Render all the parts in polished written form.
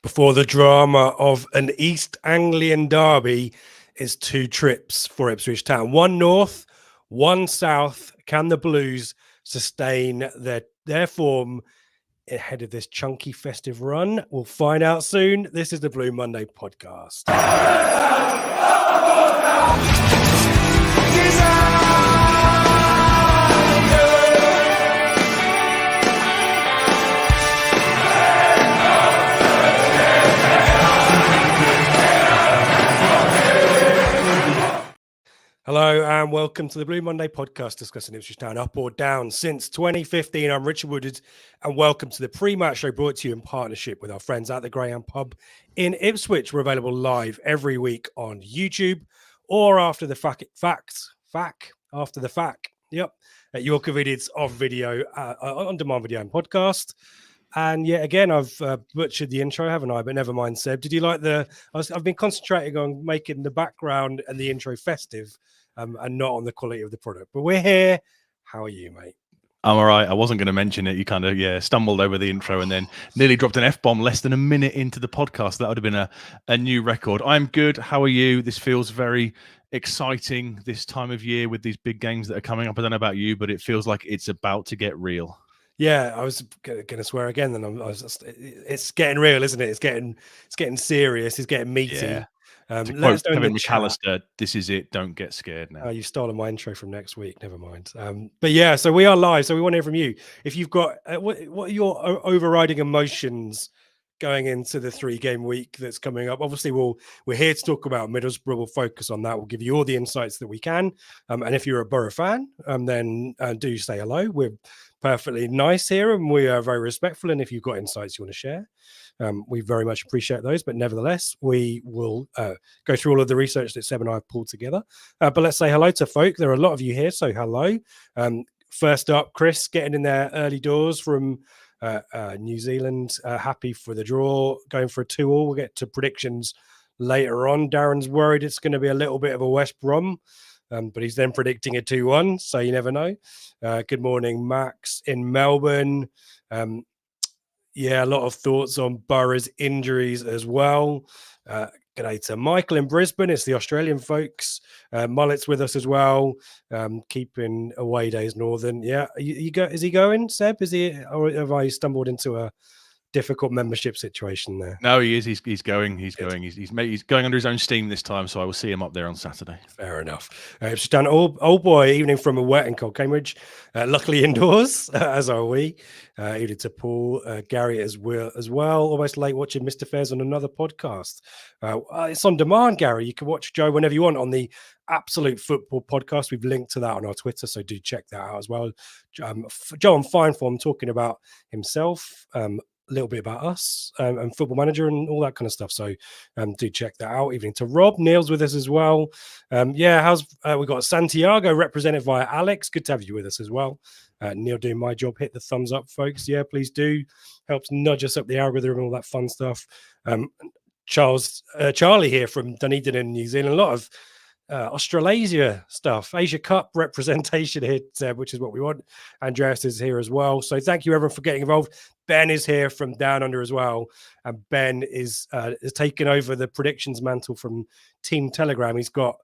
Before the drama of an East Anglian derby is two trips for Ipswich Town. One north, one south. Can the Blues sustain their form ahead of this chunky festive run? We'll find out soon. This is the Blue Monday podcast. Hello and welcome to the Blue Monday podcast discussing Ipswich Town up or down since 2015. I'm Richard Woodard and welcome to the Prematch Show brought to you in partnership with our friends at the Greyhound Pub in Ipswich. We're available live every week on YouTube or after the fact. Yep, at your convenience of video, on-demand video and podcast. And yet again, I've butchered the intro, haven't I? But never mind, Seb. Did you like I've been concentrating on making the background and the intro festive and not on the quality of the product. But we're here. How are you, mate? I'm all right. I wasn't going to mention it. You kind of, stumbled over the intro and then nearly dropped an F-bomb less than a minute into the podcast. That would have been a new record. I'm good. How are you? This feels very exciting this time of year with these big games that are coming up. I don't know about you, but it feels like it's about to get real. Yeah, I was going to swear again. Then it's getting real, isn't it? It's getting serious. It's getting meaty. Yeah. To quote Kevin McAllister, this is it. Don't get scared now. You've stolen my intro from next week. Never mind. But yeah, so we are live. So we want to hear from you. If you've got what are your overriding emotions going into the 3-game week that's coming up? Obviously, we're here to talk about Middlesbrough. We'll focus on that. We'll give you all the insights that we can. And if you're a Borough fan, then do say hello. We're perfectly nice here and we are very respectful. And if you've got insights you want to share, we very much appreciate those. But nevertheless, we will go through all of the research that Seb and I have pulled together. But let's say hello to folk. There are a lot of you here, so hello. First up, Chris getting in there early doors from New Zealand. Happy for the draw, going for a 2-2. We'll get to predictions later on. Darren's worried it's going to be a little bit of a West Brom. But he's then predicting a 2-1, so you never know. Good morning, Max in Melbourne. A lot of thoughts on Borough's injuries as well. G'day to Michael in Brisbane. It's the Australian folks. Mullet's with us as well. Keeping away days northern. Yeah, is he going, Seb? Is he, or have I stumbled into a difficult membership situation there? No, he is. He's going. He's going. He's going under his own steam this time. So I will see him up there on Saturday. Fair enough. It's done old boy evening from a wet and cold Cambridge. Luckily indoors, as are we. Evening to Paul, Gary as well. Almost late watching Mr. Fairs on another podcast. It's on demand, Gary. You can watch Joe whenever you want on the Absolute Football podcast. We've linked to that on our Twitter, so do check that out as well. Joe on fine form talking about himself. A little bit about us and Football Manager and all that kind of stuff. So do check that out. Evening to Rob. Neil's with us as well. We got Santiago represented via Alex. Good to have you with us as well. Neil doing my job. Hit the thumbs up, folks. Yeah, please do. Helps nudge us up the algorithm and all that fun stuff. Charlie here from Dunedin in New Zealand. A lot of Australasia stuff, Asia Cup representation here, which is what we want. Andreas is here as well. So thank you everyone for getting involved. Ben is here from Down Under as well. And Ben is taking over the predictions mantle from Team Telegram. He's got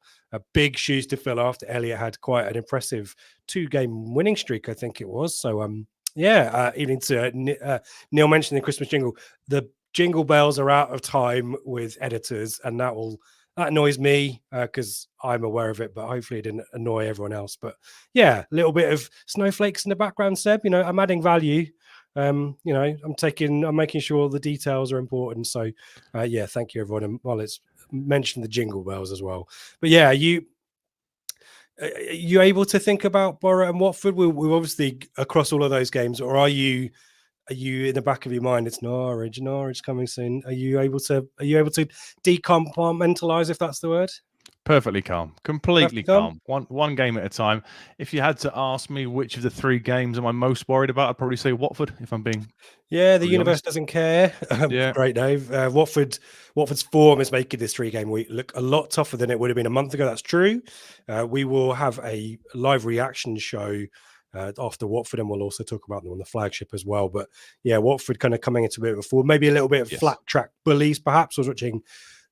big shoes to fill after Elliot had quite an impressive 2-game winning streak, I think it was. So, evening to Neil mentioned the Christmas jingle. The jingle bells are out of time with editors, and that annoys me because I'm aware of it, but hopefully it didn't annoy everyone else. But yeah, a little bit of snowflakes in the background, Seb. I'm adding value. I'm making sure the details are important. So thank you everyone. And well, it's mentioned the jingle bells as well. But yeah, you able to think about Borough and Watford? We're obviously across all of those games, or are you in the back of your mind? It's Norwich coming soon. Are you able to decompartmentalize, if that's the word? Perfectly calm, completely calm. One game at a time. If you had to ask me which of the 3 games am I most worried about, I'd probably say Watford. If I'm being the universe doesn't care. Great, Dave. Watford's form is making this 3-game week look a lot tougher than it would have been a month ago. That's true. We will have a live reaction show after Watford, and we'll also talk about them on the flagship as well. But yeah, Watford kind of coming into a bit of a fall, maybe a little bit of flat track bullies, perhaps. I was watching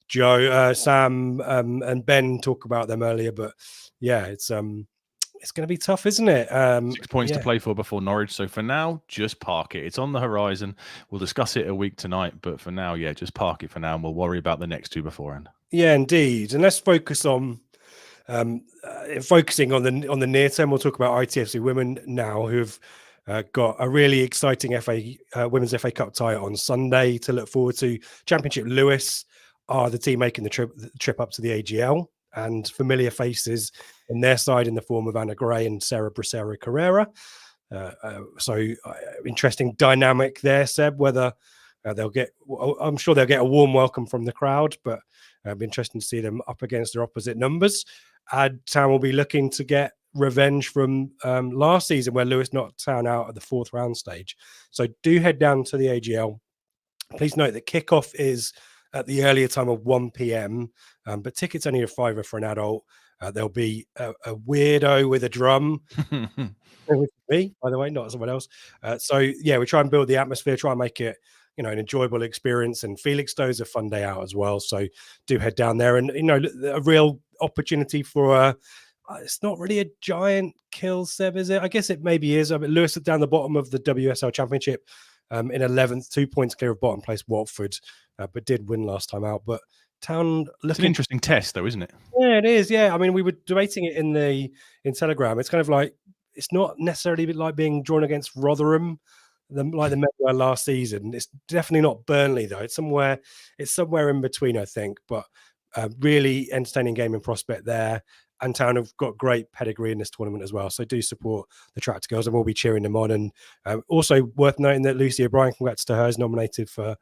Joe, Sam, and Ben talk about them earlier, but yeah, it's going to be tough, isn't it? 6 points to play for before Norwich. So for now, just park it. It's on the horizon. We'll discuss it a week tonight, but for now, yeah, just park it for now, and we'll worry about the next two beforehand. Yeah, indeed. And let's focus on focusing on the near term. We'll talk about ITFC women now, who've got a really exciting Women's FA Cup tie on Sunday to look forward to. Championship Lewis are the team making the trip up to the AGL, and familiar faces in their side in the form of Anna Gray and Sarah Bracero Carrera. So interesting dynamic there, Seb, whether I'm sure they'll get a warm welcome from the crowd, but it'll be interesting to see them up against their opposite numbers. Town will be looking to get revenge from last season, where Lewis knocked Town out at the 4th round stage. So do head down to the AGL. Please note that kickoff is at the earlier time of 1 p.m, but tickets only a £5 for an adult. There'll be a weirdo with a drum. With me, by the way, not someone else. So yeah, we try and build the atmosphere, try and make it, an enjoyable experience. And Felixstowe's a fun day out as well. So do head down there, and a real opportunity for it's not really a giant kill, Seb, is it? I guess it maybe is. I mean, Lewis is down the bottom of the WSL Championship in 11th, 2 points clear of bottom place Watford, but did win last time out. But Town It's an interesting test, though, isn't it? Yeah, it is. Yeah, I mean, we were debating it in Telegram. It's kind of like, it's not necessarily like being drawn against Rotherham, like the Men were last season. It's definitely not Burnley, though. It's somewhere in between, I think. But really entertaining game and prospect there. And Town have got great pedigree in this tournament as well. So do support the Tractor Girls, and we'll be cheering them on. And also worth noting that Lucy O'Brien, congrats to her, is nominated for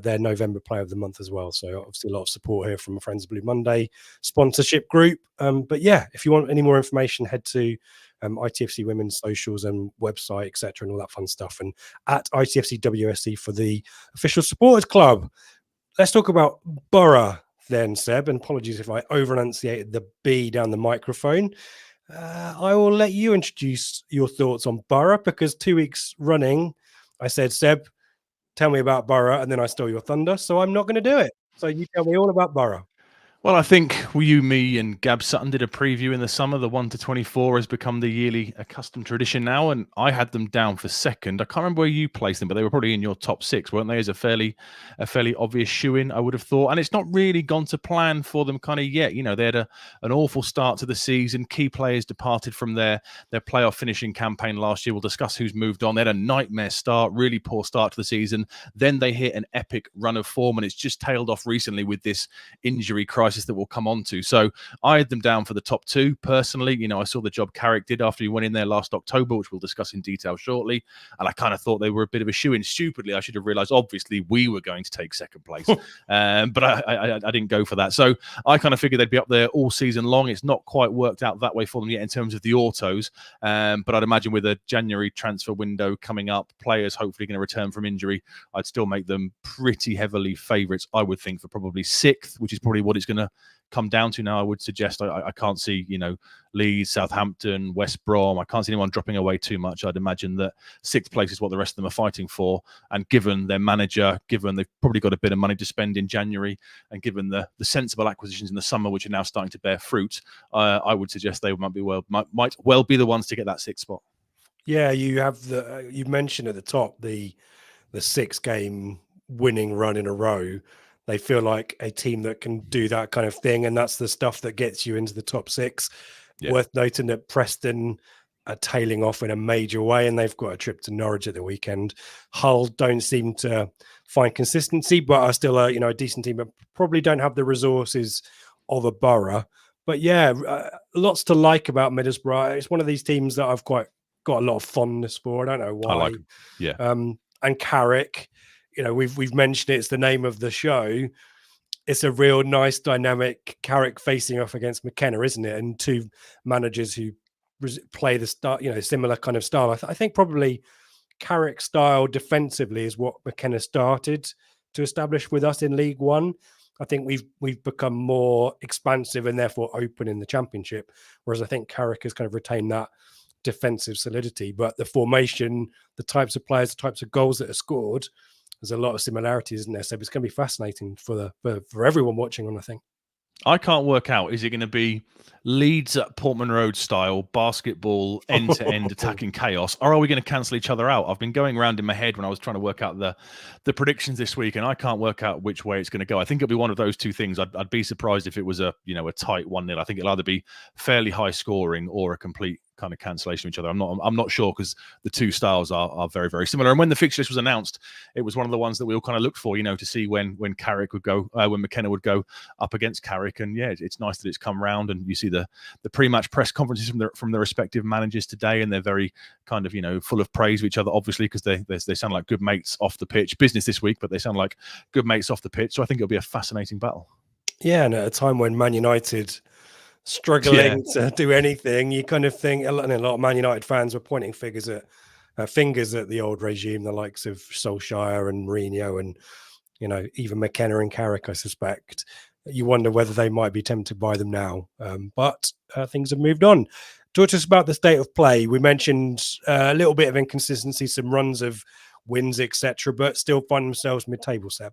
their November Player of the Month as well. So obviously a lot of support here from Friends of Blue Monday sponsorship group. But yeah, if you want any more information, head to ITFC Women's socials and website, etc., and all that fun stuff. And at ITFC WSC for the official supporters club. Let's talk about Borough then, Seb. And apologies if I over-enunciated the B down the microphone. I will let you introduce your thoughts on Borough, because 2 weeks running, I said, Seb, tell me about Borough, and then I stole your thunder, so I'm not going to do it. So you tell me all about Borough. Well, I think you, me, and Gab Sutton did a preview in the summer. The 1 to 24 has become the yearly accustomed tradition now, and I had them down for second. I can't remember where you placed them, but they were probably in your top 6, weren't they? As a fairly obvious shoe-in, I would have thought. And it's not really gone to plan for them kind of yet. They had an awful start to the season. Key players departed from their playoff finishing campaign last year. We'll discuss who's moved on. They had a nightmare start, really poor start to the season. Then they hit an epic run of form, and it's just tailed off recently with this injury crisis that we'll come on to. So I had them down for the top 2 personally. I saw the job Carrick did after he went in there last October, which we'll discuss in detail shortly, and I kind of thought they were a bit of a shoe-in. Stupidly, I should have realized obviously we were going to take second place, but I didn't go for that. So I kind of figured they'd be up there all season long. It's not quite worked out that way for them yet in terms of the autos, but I'd imagine with a January transfer window coming up, players hopefully going to return from injury, I'd still make them pretty heavily favourites, I would think, for probably 6th, which is probably what it's going to come down to now. I would suggest I can't see Leeds, Southampton, West Brom. I can't see anyone dropping away too much. I'd imagine that 6th place is what the rest of them are fighting for, and given their manager, given they've probably got a bit of money to spend in January, and given the sensible acquisitions in the summer which are now starting to bear fruit, I would suggest they might well be the ones to get that 6th spot. Yeah, you mentioned at the top the 6-game winning run in a row. They feel like a team that can do that kind of thing, and that's the stuff that gets you into the top 6. Yeah. Worth noting that Preston are tailing off in a major way, and they've got a trip to Norwich at the weekend. Hull don't seem to find consistency, but are still a decent team, but probably don't have the resources of a Borough. But yeah, lots to like about Middlesbrough. It's one of these teams that I've got a lot of fondness for. I don't know why. I like them. Yeah. And Carrick. We've mentioned it's the name of the show. It's a real nice dynamic Carrick facing off against McKenna, isn't it? And 2 managers who play the similar kind of style. I think probably Carrick style defensively is what McKenna started to establish with us in League One. I think we've become more expansive and therefore open in the Championship, whereas I think Carrick has kind of retained that defensive solidity, but the formation, the types of players, the types of goals that are scored, there's a lot of similarities, isn't there? So it's going to be fascinating for everyone watching on, I think. I can't work out, is it going to be Leeds at Portman Road style basketball, end-to-end attacking chaos, or are we going to cancel each other out? I've been going around in my head when I was trying to work out the predictions this week, and I can't work out which way it's going to go. I think it'll be one of those two things. I'd be surprised if it was a tight 1-0. I think it'll either be fairly high scoring or a complete kind of cancellation of each other. I'm not sure, because the two styles are very, very similar. And when the fixture list was announced, it was one of the ones that we all kind of looked for, to see when Carrick would go, when McKenna would go up against Carrick. And yeah, it's nice that it's come round, and you see the pre-match press conferences from the respective managers today, and they're very kind of full of praise of each other, obviously, because they sound like good mates off the pitch. Business this week, but they sound like good mates off the pitch. So I think it'll be a fascinating battle. Yeah, and at a time when Man United struggling to do anything, you kind of think, and a lot of Man United fans were pointing fingers at the old regime, the likes of Solskjaer and Mourinho, and even McKenna and Carrick, I suspect. You wonder whether they might be tempted by them now, but things have moved on. Talk to us about the state of play. We mentioned a little bit of inconsistency, some runs of wins, etc., but still find themselves mid-table, Seb.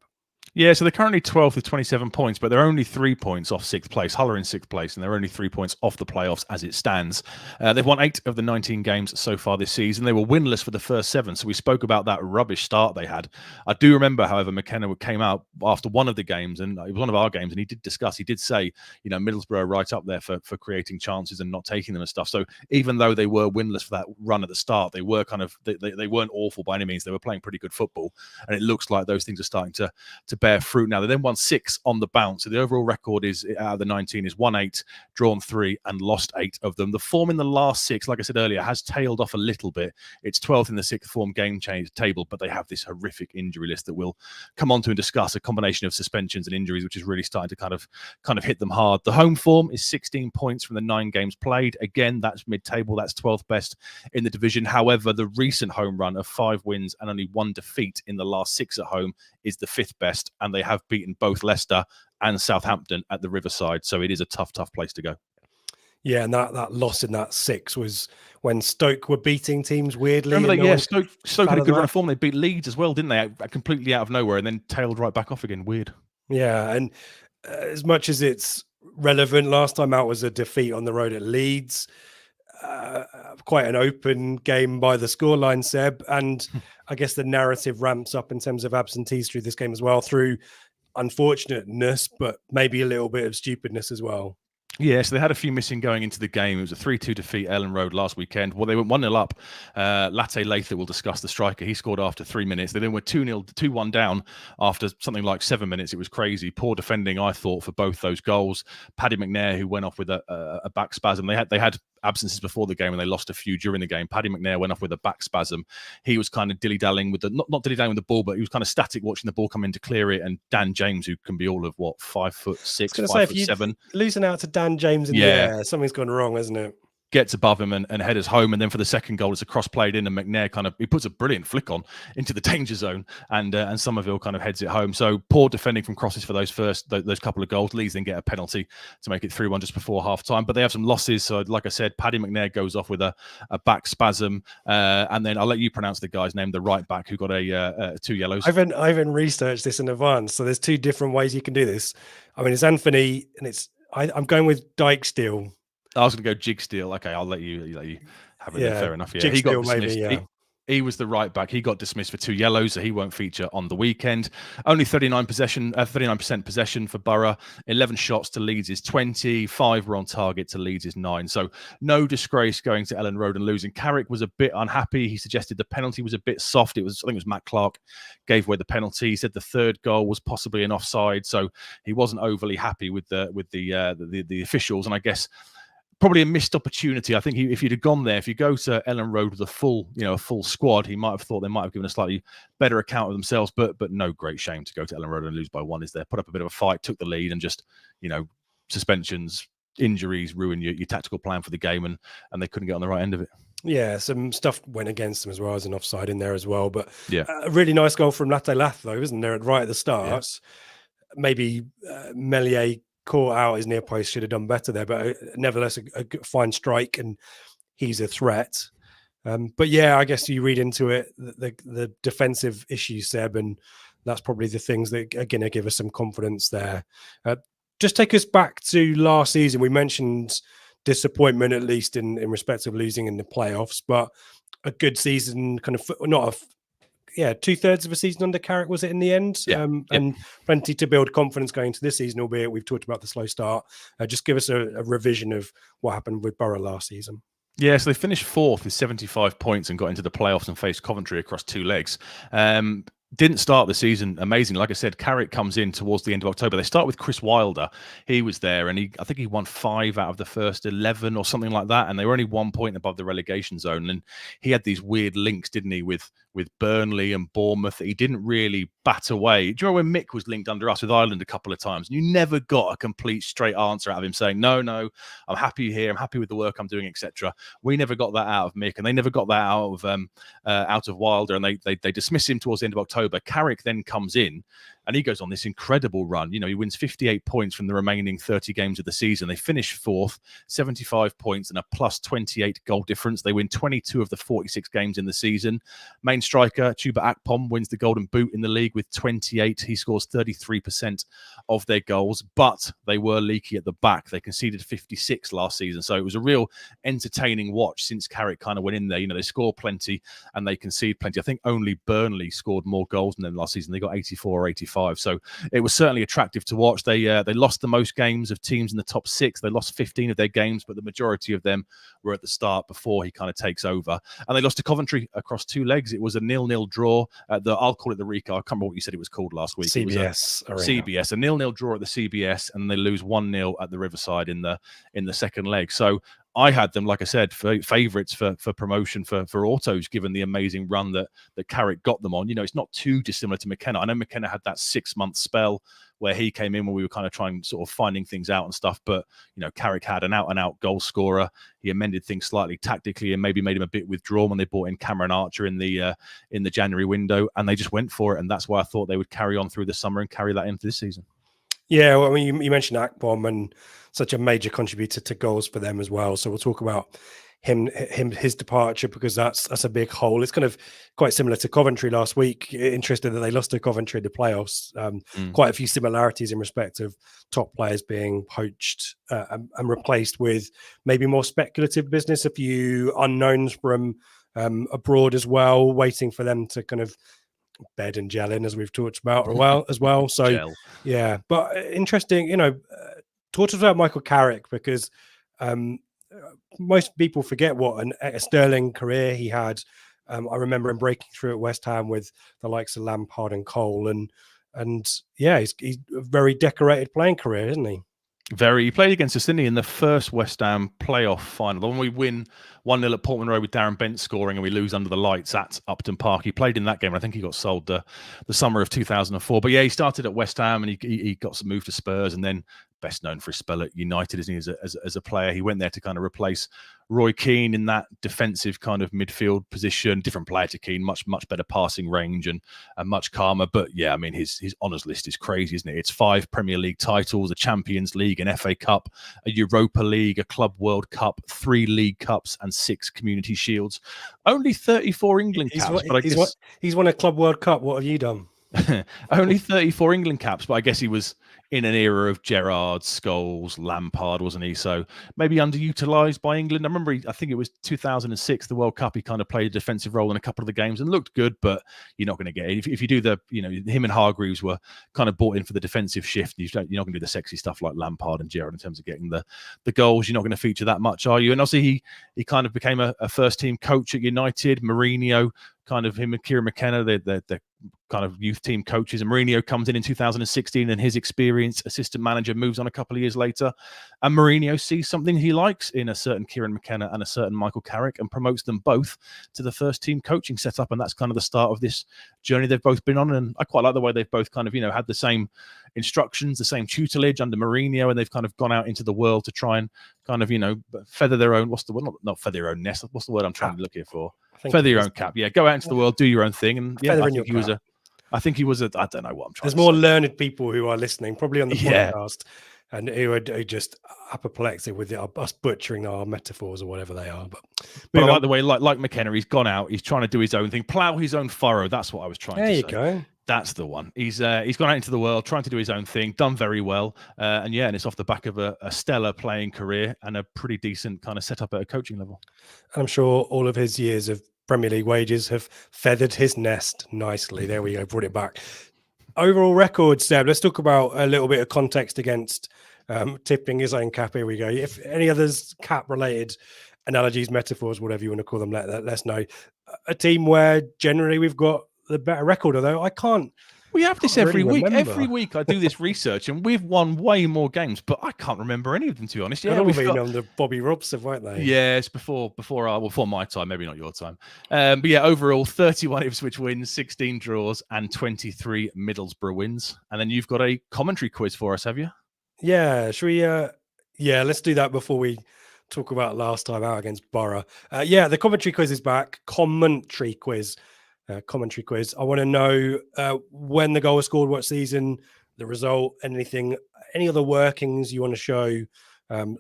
Yeah, so they're currently 12th with 27 points, but they're only 3 points off 6th place. Hull are in 6th place, and they're only 3 points off the playoffs as it stands. They've won 8 of the 19 games so far this season. They were winless for the first 7, so we spoke about that rubbish start they had. I do remember, however, McKenna came out after one of the games, and it was one of our games, and he did say, Middlesbrough are right up there for creating chances and not taking them and stuff. So even though they were winless for that run at the start, they were they weren't awful by any means. They were playing pretty good football, and it looks like those things are starting to bear fruit now. They then won 6 on the bounce, so the overall record is out of the 19 is won 8, drawn 3, and lost 8 of them. The form in the last 6, like I said earlier, has tailed off a little bit. It's 12th in the 6th form game change table, but they have this horrific injury list that we'll come on to and discuss, a combination of suspensions and injuries, which is really starting to kind of hit them hard. The home form is 16 points from the 9 games played. Again, that's mid-table. That's 12th best in the division. However, the recent home run of 5 wins and only 1 defeat in the last 6 at home is the 5th best, and they have beaten both Leicester and Southampton at the Riverside. So it is a tough place to go. Yeah, and that loss in that 6 was when Stoke were beating teams weirdly. Remember that? Yeah, Stoke had a good run of form. They beat Leeds as well, didn't they? Completely out of nowhere, and then tailed right back off again. Weird. Yeah, and as much as it's relevant, last time out was a defeat on the road at Leeds. Quite an open game by the scoreline, Seb, and I guess the narrative ramps up in terms of absentees through this game as well, through unfortunateness, but maybe a little bit of stupidness as well. Yeah, so they had a few missing going into the game. It was a 3-2 defeat Ellen Road last weekend. Well, they went 1-0 up. Latte Lather will discuss the striker. He scored after 3 minutes. They then were 2-1 down after something like 7 minutes. It was crazy. Poor defending, I thought, for both those goals. Paddy McNair, who went off with a back spasm. They had absences before the game, and they lost a few during the game. Paddy McNair went off with a back spasm. He was kind of dilly-dallying with not dilly-dallying with the ball, but he was kind of static watching the ball come in to clear it. And Dan James, who can be all of 5'6", 5'7", losing out to Dan James in the air, something's gone wrong, hasn't it? Gets above him and headers home, and then for the second goal, it's a cross played in, and McNair he puts a brilliant flick on into the danger zone, and Somerville kind of heads it home. So poor defending from crosses for those couple of goals. Leeds then get a penalty to make it 3-1 just before half time, but they have some losses. So like I said, Paddy McNair goes off with a back spasm, and then I'll let you pronounce the guy's name, the right back who got 2 yellows. I haven't researched this in advance, so there's 2 different ways you can do this. I mean, it's Anthony, and I'm going with Dykesteel. I was going to go Jigsteel. Okay, I'll let you have it. Yeah, fair enough. Yeah, he got dismissed. Maybe, he was the right back. He got dismissed for 2 yellows, so he won't feature on the weekend. Only 39% possession for Borough. 11 shots to Leeds' 20. 5 were on target to Leeds' 9. So no disgrace going to Ellen Road and losing. Carrick was a bit unhappy. He suggested the penalty was a bit soft. I think it was Matt Clark gave away the penalty. He said the 3rd goal was possibly an offside, so he wasn't overly happy with the officials. And I guess probably a missed opportunity. I think if you'd have gone there, if you go to Ellen Road with a full squad, he might have thought they might have given a slightly better account of themselves. But no great shame to go to Ellen Road and lose by 1, is there? Put up a bit of a fight, took the lead, and just suspensions, injuries ruin your tactical plan for the game, and they couldn't get on the right end of it. Yeah, some stuff went against them as well as an offside in there as well. But yeah, a really nice goal from Latte Lath, though, isn't there? Right at the start. Yeah. Maybe Melier caught out his near post, should have done better there, but nevertheless a fine strike, and he's a threat. But yeah, I guess you read into it the defensive issues, Seb, and that's probably the things that are going to give us some confidence there. Just take us back to last season. We mentioned disappointment, at least in respect of losing in the playoffs, but a good season, kind of not a 2/3 of a season under Carrick, was it in the end? And plenty to build confidence going into this season, albeit we've talked about the slow start. Just give us a revision of what happened with Borough last season. Yeah, so they finished fourth with 75 points and got into the playoffs and faced Coventry across 2 legs. Didn't start the season amazing. Like I said, Carrick comes in towards the end of October. They start with Chris Wilder. He was there, and I think he won 5 out of the first 11 or something like that, and they were only 1 point above the relegation zone. And he had these weird links, didn't he, with Burnley and Bournemouth that he didn't really bat away. Do you remember when Mick was linked under us with Ireland a couple of times? And you never got a complete straight answer out of him saying, no, I'm happy here. I'm happy with the work I'm doing, etc. We never got that out of Mick, and they never got that out of Wilder, and they dismiss him towards the end of October. Carrick then comes in and he goes on this incredible run. You know, he wins 58 points from the remaining 30 games of the season. They finish fourth, 75 points and a plus 28 goal difference. They win 22 of the 46 games in the season. Main striker Chuba Akpom wins the Golden Boot in the league with 28. He scores 33% of their goals, but they were leaky at the back. They conceded 56 last season. So it was a real entertaining watch since Carrick kind of went in there. You know, they score plenty and they concede plenty. I think only Burnley scored more goals than them last season. They got 84 or 85. So it was certainly attractive to watch. They lost the most games of teams in the top 6. They lost 15 of their games, but the majority of them were at the start before he kind of takes over. And they lost to Coventry across 2 legs. It was a 0-0 draw at I'll call it the Rica. I can't remember what you said it was called last week. CBS. A 0-0 draw at the CBS, and they lose 1-0 at the Riverside in the second leg. So I had them, like I said, favourites for promotion for autos, given the amazing run that Carrick got them on. You know, it's not too dissimilar to McKenna. I know McKenna had that 6-month spell where he came in when we were kind of trying sort of finding things out and stuff. But, you know, Carrick had an out-and-out goal scorer. He amended things slightly tactically and maybe made him a bit withdrawn when they brought in Cameron Archer in the January window, and they just went for it. And that's why I thought they would carry on through the summer and carry that into this season. Yeah, well, I mean, you mentioned Akpom and such a major contributor to goals for them as well. So we'll talk about his departure, because that's a big hole. It's kind of quite similar to Coventry last week. Interested that they lost to Coventry in the playoffs. Quite a few similarities in respect of top players being poached and replaced with maybe more speculative business. A few unknowns from abroad as well, waiting for them to kind of bed and gel in, as we've talked about as well. So yeah, but interesting, you know, talk to us about Michael Carrick, because most people forget what a sterling career he had. I remember him breaking through at West Ham with the likes of Lampard and Cole, and yeah, he's a very decorated playing career, isn't he? He played against us, didn't he, in the first West Ham playoff final, the one we win 1-0 at Portman Road with Darren Bent scoring and we lose under the lights at Upton Park. He played in that game. I think he got sold the summer of 2004. But yeah, he started at West Ham and he got some move to Spurs, and then best known for his spell at United, isn't he, as a player. He went there to kind of replace Roy Keane in that defensive kind of midfield position. Different player to Keane, much better passing range and much calmer. But yeah, I mean, his honours list is crazy, isn't it? It's 5 Premier League titles, a Champions League, an FA Cup, a Europa League, a Club World Cup, 3 League Cups, and 6 Community Shields. Only 34 England caps. He's won a Club World Cup. What have you done? Only 34 England caps, but I guess he was in an era of Gerrard, Scholes, Lampard, wasn't he? So maybe underutilised by England. I remember, I think it was 2006, the World Cup, he kind of played a defensive role in a couple of the games and looked good, but you're not going to get it. If you do him and Hargreaves were kind of brought in for the defensive shift. You're not going to do the sexy stuff like Lampard and Gerrard in terms of getting the goals. You're not going to feature that much, are you? And obviously he kind of became a first team coach at United. Mourinho, kind of him and Kieran McKenna, they're kind of youth team coaches, and Mourinho comes in 2016 and his experienced assistant manager moves on a couple of years later, and Mourinho sees something he likes in a certain Kieran McKenna and a certain Michael Carrick and promotes them both to the first team coaching setup, and that's kind of the start of this journey they've both been on. And I quite like the way they've both kind of had the same instructions, the same tutelage under Mourinho, and they've kind of gone out into the world to try and kind of feather their own, what's the word, not feather their own nest, what's the word I'm trying to look here for? Feather your own cap. Yeah, go out into the world, do your own thing. And yeah, I think he was a, I don't know what I'm trying to say. There's more learned people who are listening, probably on the podcast, and who just apoplectic with us butchering our metaphors or whatever they are. But I like the way, like McKenna, he's gone out, he's trying to do his own thing, plough his own furrow. That's what I was trying to say. There you go. That's the one. He's gone out into the world, trying to do his own thing, done very well. And it's off the back of a stellar playing career and a pretty decent kind of setup at a coaching level. And I'm sure all of his years of Premier League wages have feathered his nest nicely. There we go, brought it back. Overall record, Seb, let's talk about a little bit of context against tipping his own cap. Here we go. If any others cap-related analogies, metaphors, whatever you want to call them, let us know. A team where generally we've got the better record, although I can't. We have this every really week. remember. Every week I do this research, and we've won way more games, but I can't remember any of them, to be honest. Yeah, we've been on the Bobby Robson, weren't they? Yeah, it's before my time, maybe not your time. But yeah, overall 31 Ipswich wins, 16 draws, and 23 Middlesbrough wins. And then you've got a commentary quiz for us, have you? Yeah, should we? Let's do that before we talk about last time out against Borough. The commentary quiz is back. Commentary quiz. I want to know when the goal was scored, what season, the result, anything, any other workings you want to show.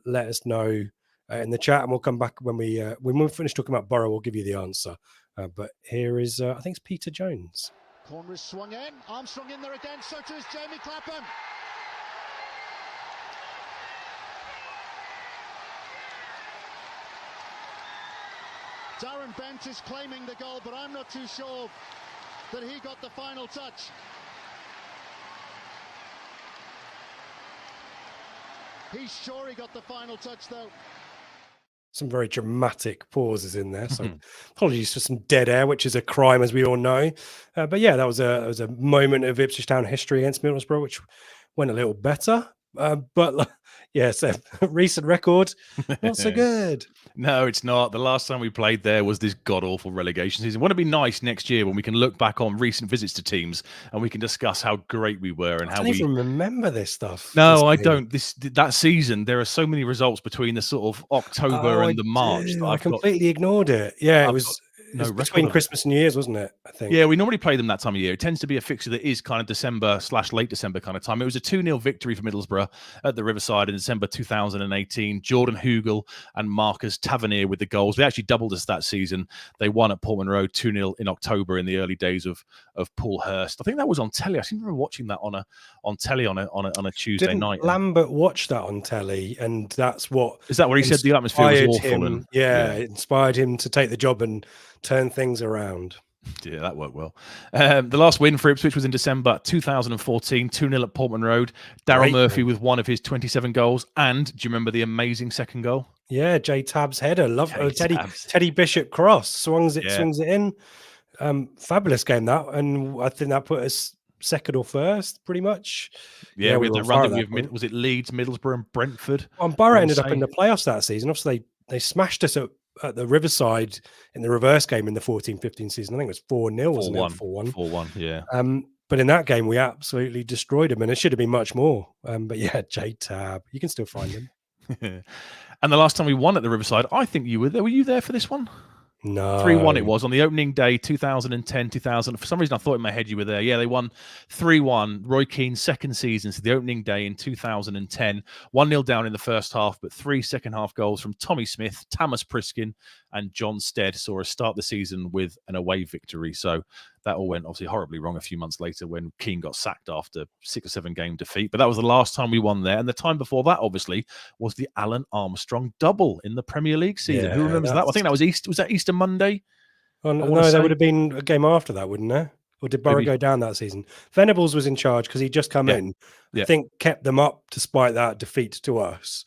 Let us know in the chat, and we'll come back when we finish talking about Borough. We'll give you the answer. But here is, I think it's Peter Jones. Corner is swung in. Armstrong in there again. So too is Jamie Clapham. Darren Bent is claiming the goal, but I'm not too sure that he got the final touch. He's sure he got the final touch, though. Some very dramatic pauses in there, so apologies for some dead air, which is a crime, as we all know. But yeah, that was a moment of Ipswich Town history against Middlesbrough, which went a little better. But yes, recent record, not so good. No, it's not. The last time we played there was this god-awful relegation season. Wouldn't it be nice next year when we can look back on recent visits to teams and we can discuss how great we were and how we even remember this stuff. No, I don't. That season, there are so many results between the sort of October and the March. I completely ignored it. Yeah, it was between Christmas and New Year's, wasn't it? I think. Yeah, we normally play them that time of year. It tends to be a fixture that is kind of December/late December kind of time. It was a 2-0 victory for Middlesbrough at the Riverside in December 2018. Jordan Hugel and Marcus Tavernier with the goals. They actually doubled us that season. They won at Portman Road 2-0 in October in the early days of Paul Hurst. I think that was on telly. I seem to remember watching that on telly on a Tuesday night. Lambert watched that on telly, and that's what is that where he said the atmosphere was awful? It inspired him to take the job and turn things around. Yeah, that worked well. The last win for Ipswich was in December 2014, 2-0 at Portman Road. Daryl Murphy with one of his 27 goals. And do you remember the amazing second goal? Yeah, J Tab's header. Teddy Bishop cross. Swings it in. Fabulous game that. And I think that put us second or first, pretty much. Yeah, with the run that we have, was it Leeds, Middlesbrough and Brentford? Well, Borough ended up in the playoffs that season. Obviously, they smashed us at the Riverside in the reverse game in the 14-15 season. I think it was 4-0, wasn't it? 4-1. 4-1, yeah. But in that game, we absolutely destroyed him, and it should have been much more. But yeah, J-Tab, you can still find him. And the last time we won at the Riverside, I think you were there. Were you there for this one? No. 3-1 it was on the opening day, 2010, 2000. For some reason, I thought in my head you were there. Yeah, they won 3-1. Roy Keane's second season, so the opening day in 2010. 1-0 down in the first half, but 3 second-half goals from Tommy Smith, Thomas Priskin, and John Stead saw us start the season with an away victory. So that all went obviously horribly wrong a few months later when Keane got sacked after 6 or 7 game defeat. But that was the last time we won there. And the time before that, obviously, was the Alan Armstrong double in the Premier League season. Who remembers that? I think that was Easter Monday? Oh, no, there would have been a game after that, wouldn't there? Or did Borough go down that season? Venables was in charge because he'd just come in. I think kept them up despite that defeat to us.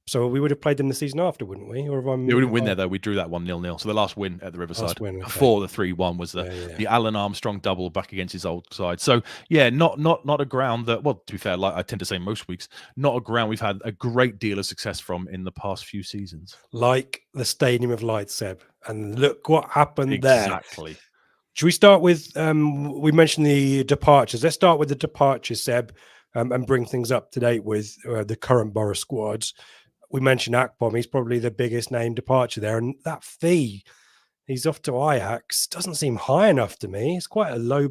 So we would have played them the season after, wouldn't we? Or we didn't win there, though. We drew that 1-0. So the last win at the Riverside before the 3-1 was the Alan Armstrong double back against his old side. So, yeah, not a ground that, well, to be fair, like I tend to say most weeks, not a ground we've had a great deal of success from in the past few seasons. Like the Stadium of Light, Seb. And look what happened there. Exactly. Should we start with, we mentioned the departures. Let's start with the departures, Seb, and bring things up to date with the current Borough squads. We mentioned Akpom. He's probably the biggest name departure there. And that fee, he's off to Ajax, doesn't seem high enough to me. It's quite a low,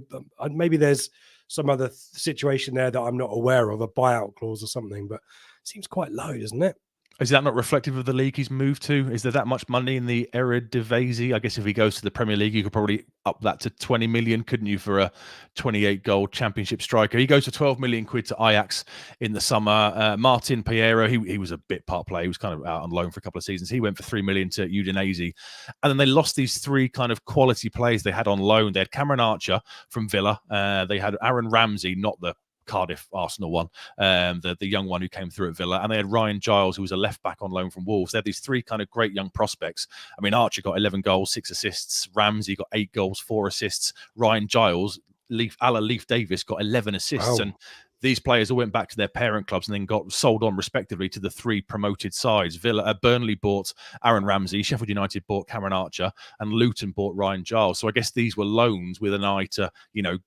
maybe there's some other situation there that I'm not aware of, a buyout clause or something, but it seems quite low, doesn't it? Is that not reflective of the league he's moved to? Is there that much money in the Eredivisie? I guess if he goes to the Premier League, you could probably up that to 20 million, couldn't you, for a 28-goal championship striker? He goes for 12 million quid to Ajax in the summer. Martin Piero, he was a bit part player. He was kind of out on loan for a couple of seasons. He went for 3 million to Udinese. And then they lost these three kind of quality players they had on loan. They had Cameron Archer from Villa. They had Aaron Ramsey, not the Cardiff Arsenal one, the young one who came through at Villa, and they had Ryan Giles, who was a left back on loan from Wolves. They had these three kind of great young prospects. I mean, Archer got 11 goals, 6 assists. Ramsey got 8 goals, 4 assists. Ryan Giles, Leif Davis, got 11 assists. Wow. And these players all went back to their parent clubs and then got sold on respectively to the 3 promoted sides. Burnley bought Aaron Ramsey, Sheffield United bought Cameron Archer, and Luton bought Ryan Giles. So I guess these were loans with an eye to,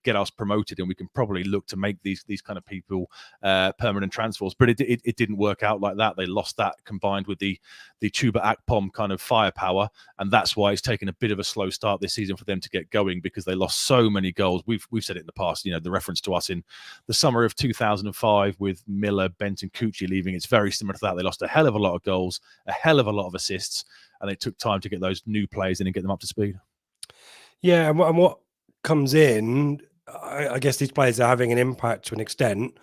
get us promoted, and we can probably look to make these kind of people permanent transfers. But it didn't work out like that. They lost that, combined with the Chuba Akpom kind of firepower, and that's why it's taken a bit of a slow start this season for them to get going, because they lost so many goals. We've said it in the past. The reference to us in the summer of 2005 with Miller, Benton, Cucci leaving, it's very similar to that. They lost a hell of a lot of goals, a hell of a lot of assists, and it took time to get those new players in and get them up to speed. Yeah, and what comes in, I guess these players are having an impact to an extent.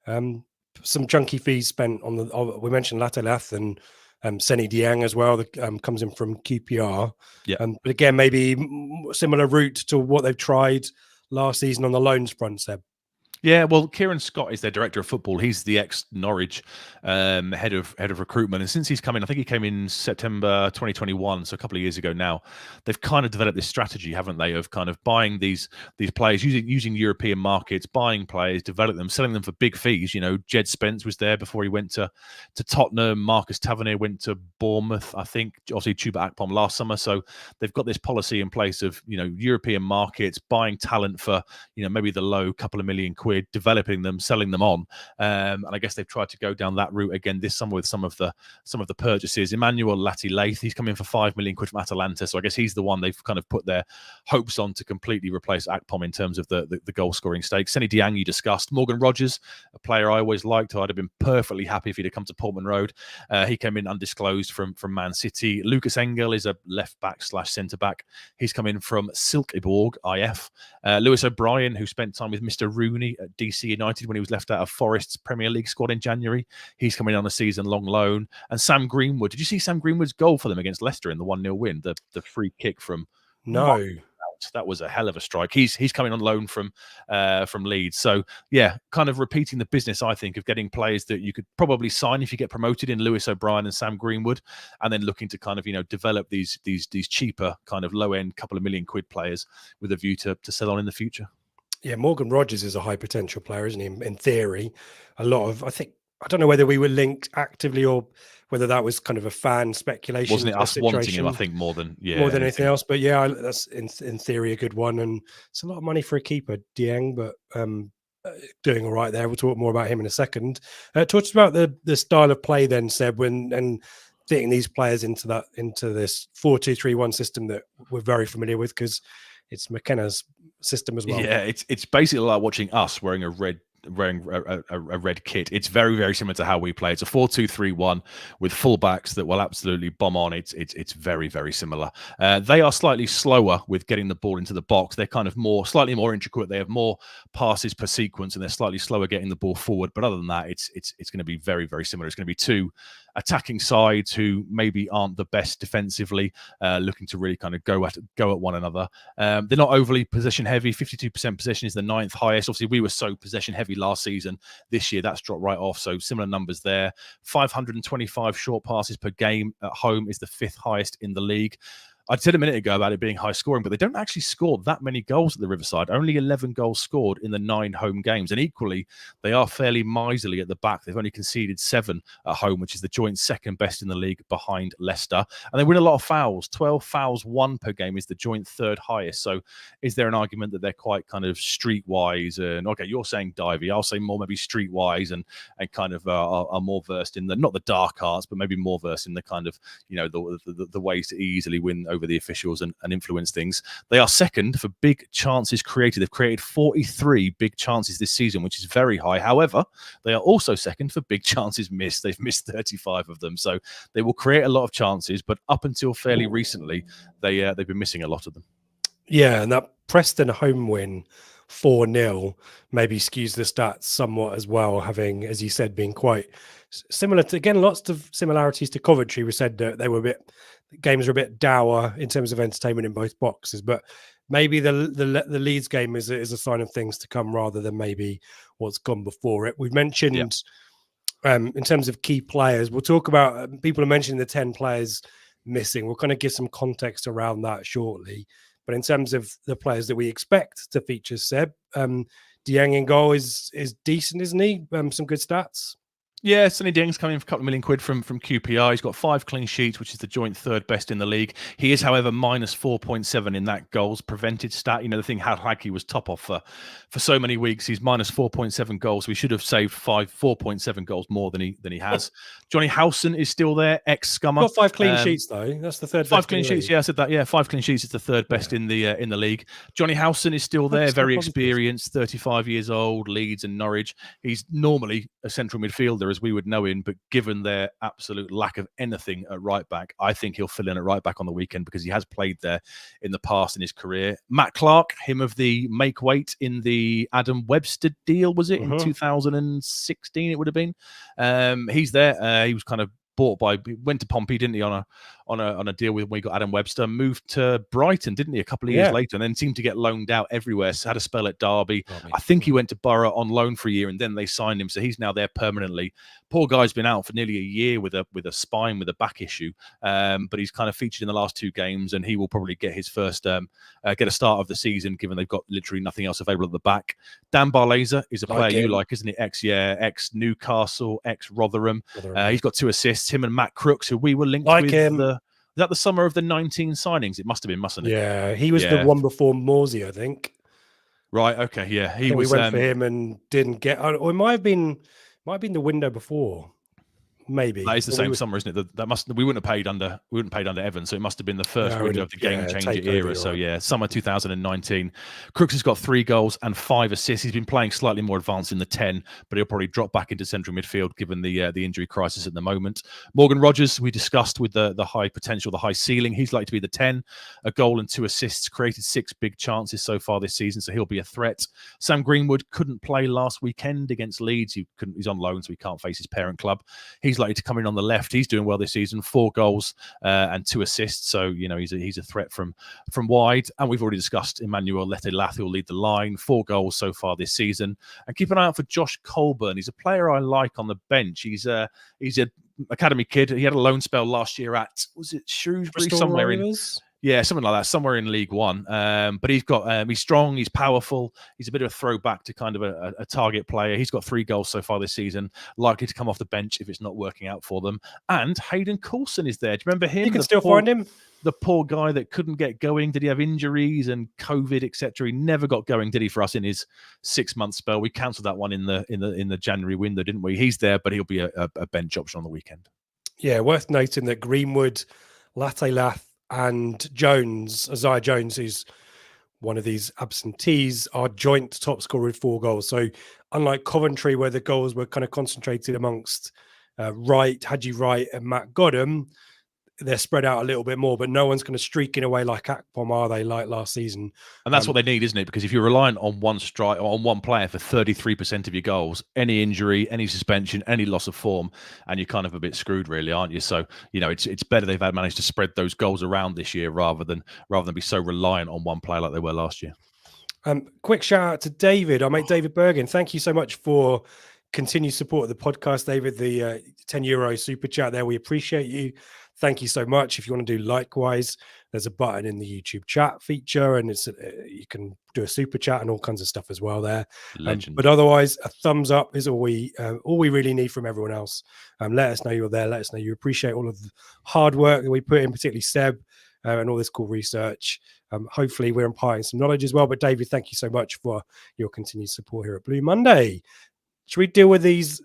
Some chunky fees spent on we mentioned Latelath and Seni Dieng as well, that comes in from QPR. Yeah. But again, maybe similar route to what they've tried last season on the loans front, Seb. Yeah, well, Kieran Scott is their director of football. He's the ex-Norwich head of recruitment, and since he's come in, I think he came in September 2021, so a couple of years ago now. They've kind of developed this strategy, haven't they, of kind of buying these players, using European markets, buying players, develop them, selling them for big fees. Jed Spence was there before he went to Tottenham. Marcus Tavernier went to Bournemouth, I think. Obviously, Chuba Akpom last summer. So they've got this policy in place of European markets, buying talent for maybe the low couple of million quid. Developing them, selling them on, and I guess they've tried to go down that route again this summer with some of the purchases. Emmanuel Latty-Lath, he's come in for 5 million quid from Atalanta, so I guess he's the one they've kind of put their hopes on to completely replace Akpom in terms of the goal scoring stake. Seni Dieng you discussed. Morgan Rogers, a player I always liked, who I'd have been perfectly happy if he'd have come to Portman Road. He came in undisclosed from Man City. Lucas Engel is a left back / centre back. He's come in from Silkeborg IF. Lewis O'Brien, who spent time with Mr. Rooney at DC United when he was left out of Forest's Premier League squad in January. He's coming on a season-long loan. And Sam Greenwood. Did you see Sam Greenwood's goal for them against Leicester in the 1-0 win? The free kick from... No. That was a hell of a strike. He's coming on loan from Leeds. So, yeah, kind of repeating the business, I think, of getting players that you could probably sign if you get promoted in Lewis O'Brien and Sam Greenwood, and then looking to kind of, develop these cheaper kind of low-end couple of million quid players with a view to sell on in the future. Yeah, Morgan Rogers is a high potential player, isn't he? In theory, I don't know whether we were linked actively or whether that was kind of a fan speculation. Wasn't it us wanting him? I think more than anything else. But yeah, that's in theory a good one, and it's a lot of money for a keeper, Dieng, but doing all right there. We'll talk more about him in a second. Talk about the style of play then, Seb, and fitting these players into this 4-2-3-1 system that we're very familiar with, because it's McKenna's system as well. Yeah, it's basically like watching us wearing a red kit. It's very, very similar to how we play. It's a 4-2-3-1 with fullbacks that will absolutely bomb on. It's very, very similar. They are slightly slower with getting the ball into the box. They're kind of slightly more intricate. They have more passes per sequence, and they're slightly slower getting the ball forward. But other than that, it's going to be very, very similar. It's going to be two attacking sides who maybe aren't the best defensively, looking to really kind of go at one another. They're not overly possession heavy. 52% possession is the 9th highest. Obviously, we were so possession heavy last season. This year, that's dropped right off. So similar numbers there. 525 short passes per game at home is the 5th highest in the league. I said a minute ago about it being high scoring, but they don't actually score that many goals at the Riverside. Only 11 goals scored in the 9 home games. And equally, they are fairly miserly at the back. They've only conceded 7 at home, which is the joint 2nd best in the league behind Leicester. And they win a lot of fouls. 12 fouls won per game is the joint 3rd highest. So is there an argument that they're quite kind of streetwise? And okay, you're saying divey. I'll say more maybe streetwise and kind of are more versed in not the dark arts, but maybe more versed in the kind of, the ways to easily win over the officials and influence things. They are second for big chances created. They've created 43 big chances this season, which is very high. However, they are also second for big chances missed. They've missed 35 of them. So they will create a lot of chances, but up until fairly recently, they've been missing a lot of them. Yeah, and that Preston home win 4-0 maybe skews the stats somewhat as well, having, as you said, been quite similar to, again, lots of similarities to Coventry. We said that they were games were a bit dour in terms of entertainment in both boxes, but maybe the Leeds game is a sign of things to come rather than maybe what's gone before it. We've mentioned in terms of key players, we'll talk about, people are mentioning the 10 players missing. We'll kind of give some context around that shortly. But in terms of the players that we expect to feature, Seb, Dieng in goal is decent, isn't he? Some good stats. Yeah, Sonny Dieng's coming for a couple of million quid from QPR. He's got 5 clean sheets, which is the joint third best in the league. He is, however, minus 4.7 in that goals prevented stat. You know, the thing Hadlaki was top off for so many weeks. He's minus 4.7 goals. We should have saved 4.7 goals more than he has. Johnny Howson is still there, ex-Scummer. Got 5 clean sheets though. That's the third. 5 clean sheets. Yeah, I said that. Yeah, 5 clean sheets is the third best in the league. Johnny Howson is still there, very experienced, 35 years old, Leeds and Norwich. He's normally a central midfielder, as we would know him, but given their absolute lack of anything at right back, I think he'll fill in at right back on the weekend because he has played there in the past in his career. Matt Clark, him of the make weight in the Adam Webster deal, was it in 2016? It would have been. He's there. He was kind of went to Pompey, didn't he, on a deal with when he got Adam Webster, moved to Brighton, didn't he, a couple of years later, and then seemed to get loaned out everywhere. So had a spell at Derby. I think he went to Borough on loan for a year, and then they signed him, so he's now there permanently. Poor guy's been out for nearly a year with a spine, with a back issue, but he's kind of featured in the last 2 games, and he will probably get his first get a start of the season, given they've got literally nothing else available at the back. Dan Barlaser is a player you like, isn't he? Ex Newcastle, ex Rotherham. He's got 2 assists. Him and Matt Crooks, who we were linked with. Is that the summer of the 19 signings? It must have been, mustn't it? Yeah, he was the one before Morsey, I think. Right. Okay. Yeah, we went for him and didn't get. Or it might have been the window before. Maybe that is the same summer, isn't it? We wouldn't have paid under Evans, so it must have been the first window of the game changer era. Right. So yeah, summer 2019. Crooks has got 3 goals and 5 assists. He's been playing slightly more advanced in the 10, but he'll probably drop back into central midfield given the injury crisis at the moment. Morgan Rogers, we discussed with the high potential, the high ceiling. He's like to be the 10, a goal and 2 assists, created 6 big chances so far this season, so he'll be a threat. Sam Greenwood couldn't play last weekend against Leeds. He's on loan, so he can't face his parent club. He's likely to come in on the left. He's doing well this season, 4 goals and 2 assists. So, you know, he's a threat from wide. And we've already discussed Emmanuel Letelath, who will lead the line, 4 goals so far this season. And keep an eye out for Josh Colburn. He's a player I like on the bench. He's a academy kid. He had a loan spell last year at, was it Shrewsbury? Somewhere in... Yeah, something like that, somewhere in League One. But he's strong, he's powerful. He's a bit of a throwback to kind of a target player. He's got 3 goals so far this season, likely to come off the bench if it's not working out for them. And Hayden Coulson is there. Do you remember him? You can still find him. The poor guy that couldn't get going. Did he have injuries and COVID, etc.? He never got going, did he, for us in his 6-month spell? We cancelled that one in the January window, didn't we? He's there, but he'll be a bench option on the weekend. Yeah, worth noting that Greenwood, Letelath, and Isaiah Jones, who's one of these absentees, are joint top scorer with 4 goals. So unlike Coventry, where the goals were kind of concentrated amongst Haji Wright and Matt Godham, they're spread out a little bit more, but no one's kind of streaking away like Akpom, are they, like last season? And that's what they need, isn't it? Because if you're relying on one strike or on one player for 33% of your goals, any injury, any suspension, any loss of form, and you're kind of a bit screwed, really, aren't you? So, you know, it's better they've managed to spread those goals around this year rather than be so reliant on one player like they were last year. Quick shout out to David, our mate David Bergen. Thank you so much for continued support of the podcast, David. The €10 super chat there, we appreciate you. Thank you so much. If you want to do likewise, there's a button in the YouTube chat feature, and you can do a super chat and all kinds of stuff as well there. But otherwise, a thumbs up is all we really need from everyone else. Let us know you're there. Let us know you appreciate all of the hard work that we put in, particularly Seb and all this cool research. Hopefully, we're imparting some knowledge as well. But David, thank you so much for your continued support here at Blue Monday. Should we deal with these,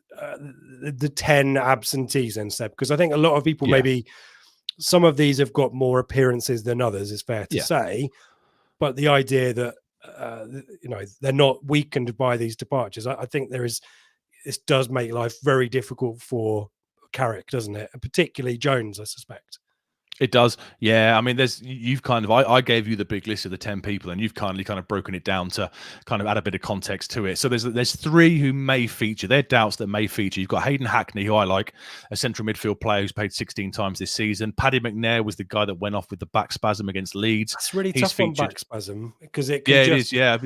the 10 absentees then, Seb? Because I think a lot of people maybe some of these have got more appearances than others, is fair to Yeah. say. But the idea that they're not weakened by these departures, I think this does make life very difficult for Carrick, doesn't it? And particularly Jones, I suspect. It does, yeah. I mean, you've kind of I gave you the big list of the 10 people, and you've kindly kind of broken it down to kind of add a bit of context to it. So there's 3 who may feature. They're doubts that may feature. You've got Hayden Hackney, who I like, a central midfield player who's played 16 times this season. Paddy McNair was the guy that went off with the back spasm against Leeds. That's really tough on back spasm, because it yeah, can it is. Yeah,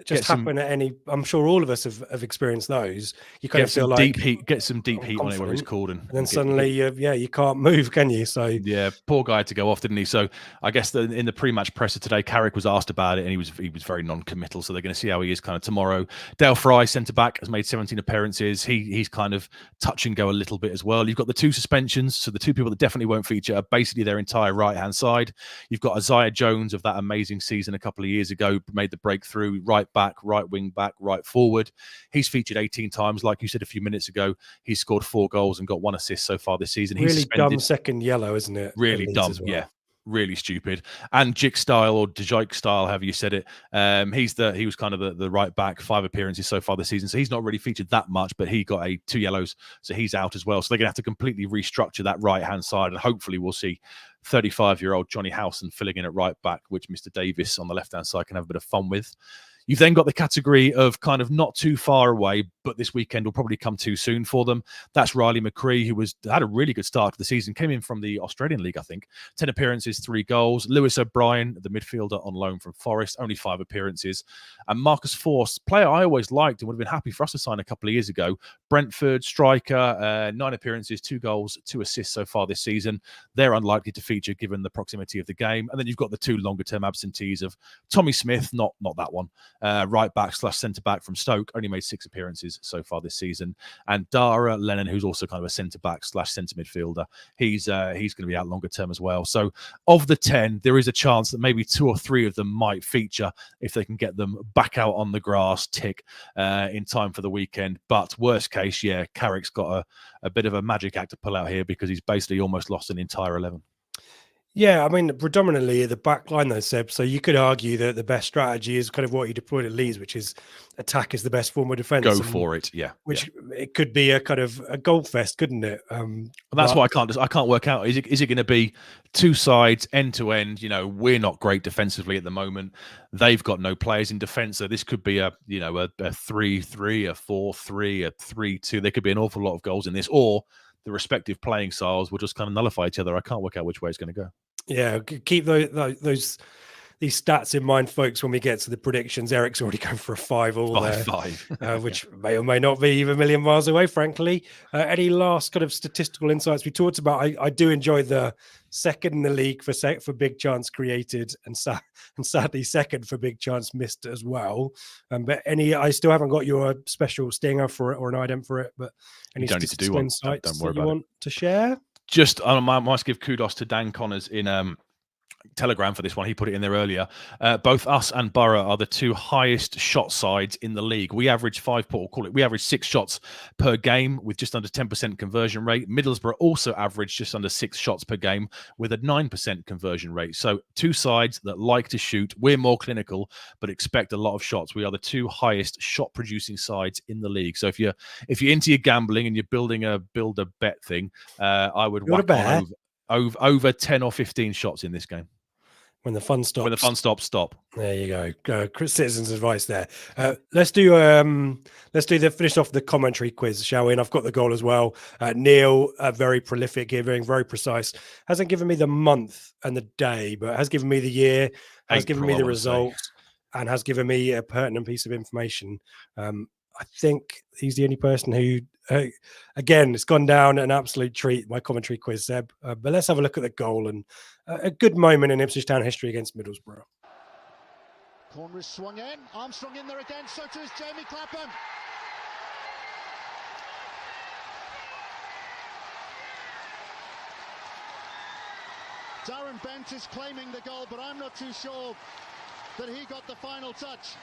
just happen at any. I'm sure all of us have experienced those. You kind of feel like get some deep I'm heat on it, where it's called, and then suddenly you can't move, can you? So yeah, poor guy had to go off, didn't he? So I guess in the pre-match presser today, Carrick was asked about it, and he was very non-committal. So they're going to see how he is kind of tomorrow. Dale Fry, centre back, has made 17 appearances. He's kind of touch and go a little bit as well. You've got the 2 suspensions, so the 2 people that definitely won't feature are basically their entire right hand side. You've got Isaiah Jones of that amazing season a couple of years ago, made the breakthrough, right back, right wing back, right forward. He's featured 18 times, like you said a few minutes ago. He's scored 4 goals and got 1 assist so far this season. Really dumb second yellow, isn't it? Really dumb, well. Yeah. Really stupid. And Jik style, or Djike style, however you said it. He was kind of the right back, 5 appearances so far this season. So he's not really featured that much, but he got 2 yellows, so he's out as well. So they're gonna have to completely restructure that right hand side, and hopefully we'll see 35-year-old Johnny Howson filling in at right back, which Mr. Davis on the left hand side can have a bit of fun with. You've then got the category of kind of not too far away, but this weekend will probably come too soon for them. That's Riley McCree, who had a really good start to the season, came in from the Australian League, I think. 10 appearances, 3 goals. Lewis O'Brien, the midfielder on loan from Forest, only 5 appearances. And Marcus Force, player I always liked and would have been happy for us to sign a couple of years ago. Brentford striker, 9 appearances, 2 goals, 2 assists so far this season. They're unlikely to feature given the proximity of the game. And then you've got the 2 longer-term absentees of Tommy Smith, not that one. Right back / centre back from Stoke, only made 6 appearances so far this season, and Dara Lennon, who's also kind of a centre back / centre midfielder. He's going to be out longer term as well. So of the 10, there is a chance that maybe 2 or 3 of them might feature if they can get them back out on the grass in time for the weekend. But worst case, yeah, Carrick's got a bit of a magic act to pull out here, because he's basically almost lost an entire 11. Yeah, I mean, predominantly the back line, though, Seb. So you could argue that the best strategy is kind of what you deployed at Leeds, which is attack is the best form of defence. Go for it, yeah. Which it could be a kind of a goal fest, couldn't it? That's why I can't work out. Is it going to be 2 sides end to end? We're not great defensively at the moment. They've got no players in defence, so this could be a 3-3, a 4-3, a 3-2. There could be an awful lot of goals in this, or the respective playing styles will just kind of nullify each other. I can't work out which way it's going to go. Yeah, keep these stats in mind, folks, when we get to the predictions. Eric's already going for a 5-all there, 5-5. which may or may not be even a million miles away, frankly. Any last kind of statistical insights? We talked about, I do enjoy the second in the league for big chance created, and sadly second for big chance missed as well. But I still haven't got your special stinger for it or an item for it, but any statistical insights that you want to share? Just, I must give kudos to Dan Connors in Telegram for this one. He put it in there earlier. Both us and Borough are the 2 highest shot sides in the league. We average 6 shots per game with just under 10% conversion rate. Middlesbrough also average just under 6 shots per game with a 9% conversion rate. So 2 sides that like to shoot. We're more clinical, but expect a lot of shots. We are the 2 highest shot producing sides in the league. So if you're into your gambling and you're building a bet thing, I would whack on over 10 or 15 shots in this game. When the fun stops. When the fun stops, stop. There you go. Citizens' advice there. Let's do finish off the commentary quiz, shall we? And I've got the goal as well. Neil, very prolific here, very precise. Hasn't given me the month and the day, but has given me the year, has given me the results, and has given me a pertinent piece of information. I think he's the only person who, again, it's gone down an absolute treat, my commentary quiz, Seb. But let's have a look at the goal and a good moment in Ipswich Town history against Middlesbrough. Corner is swung in. Armstrong in there again. So too is Jamie Clapham. Darren Bent is claiming the goal, but I'm not too sure that he got the final touch.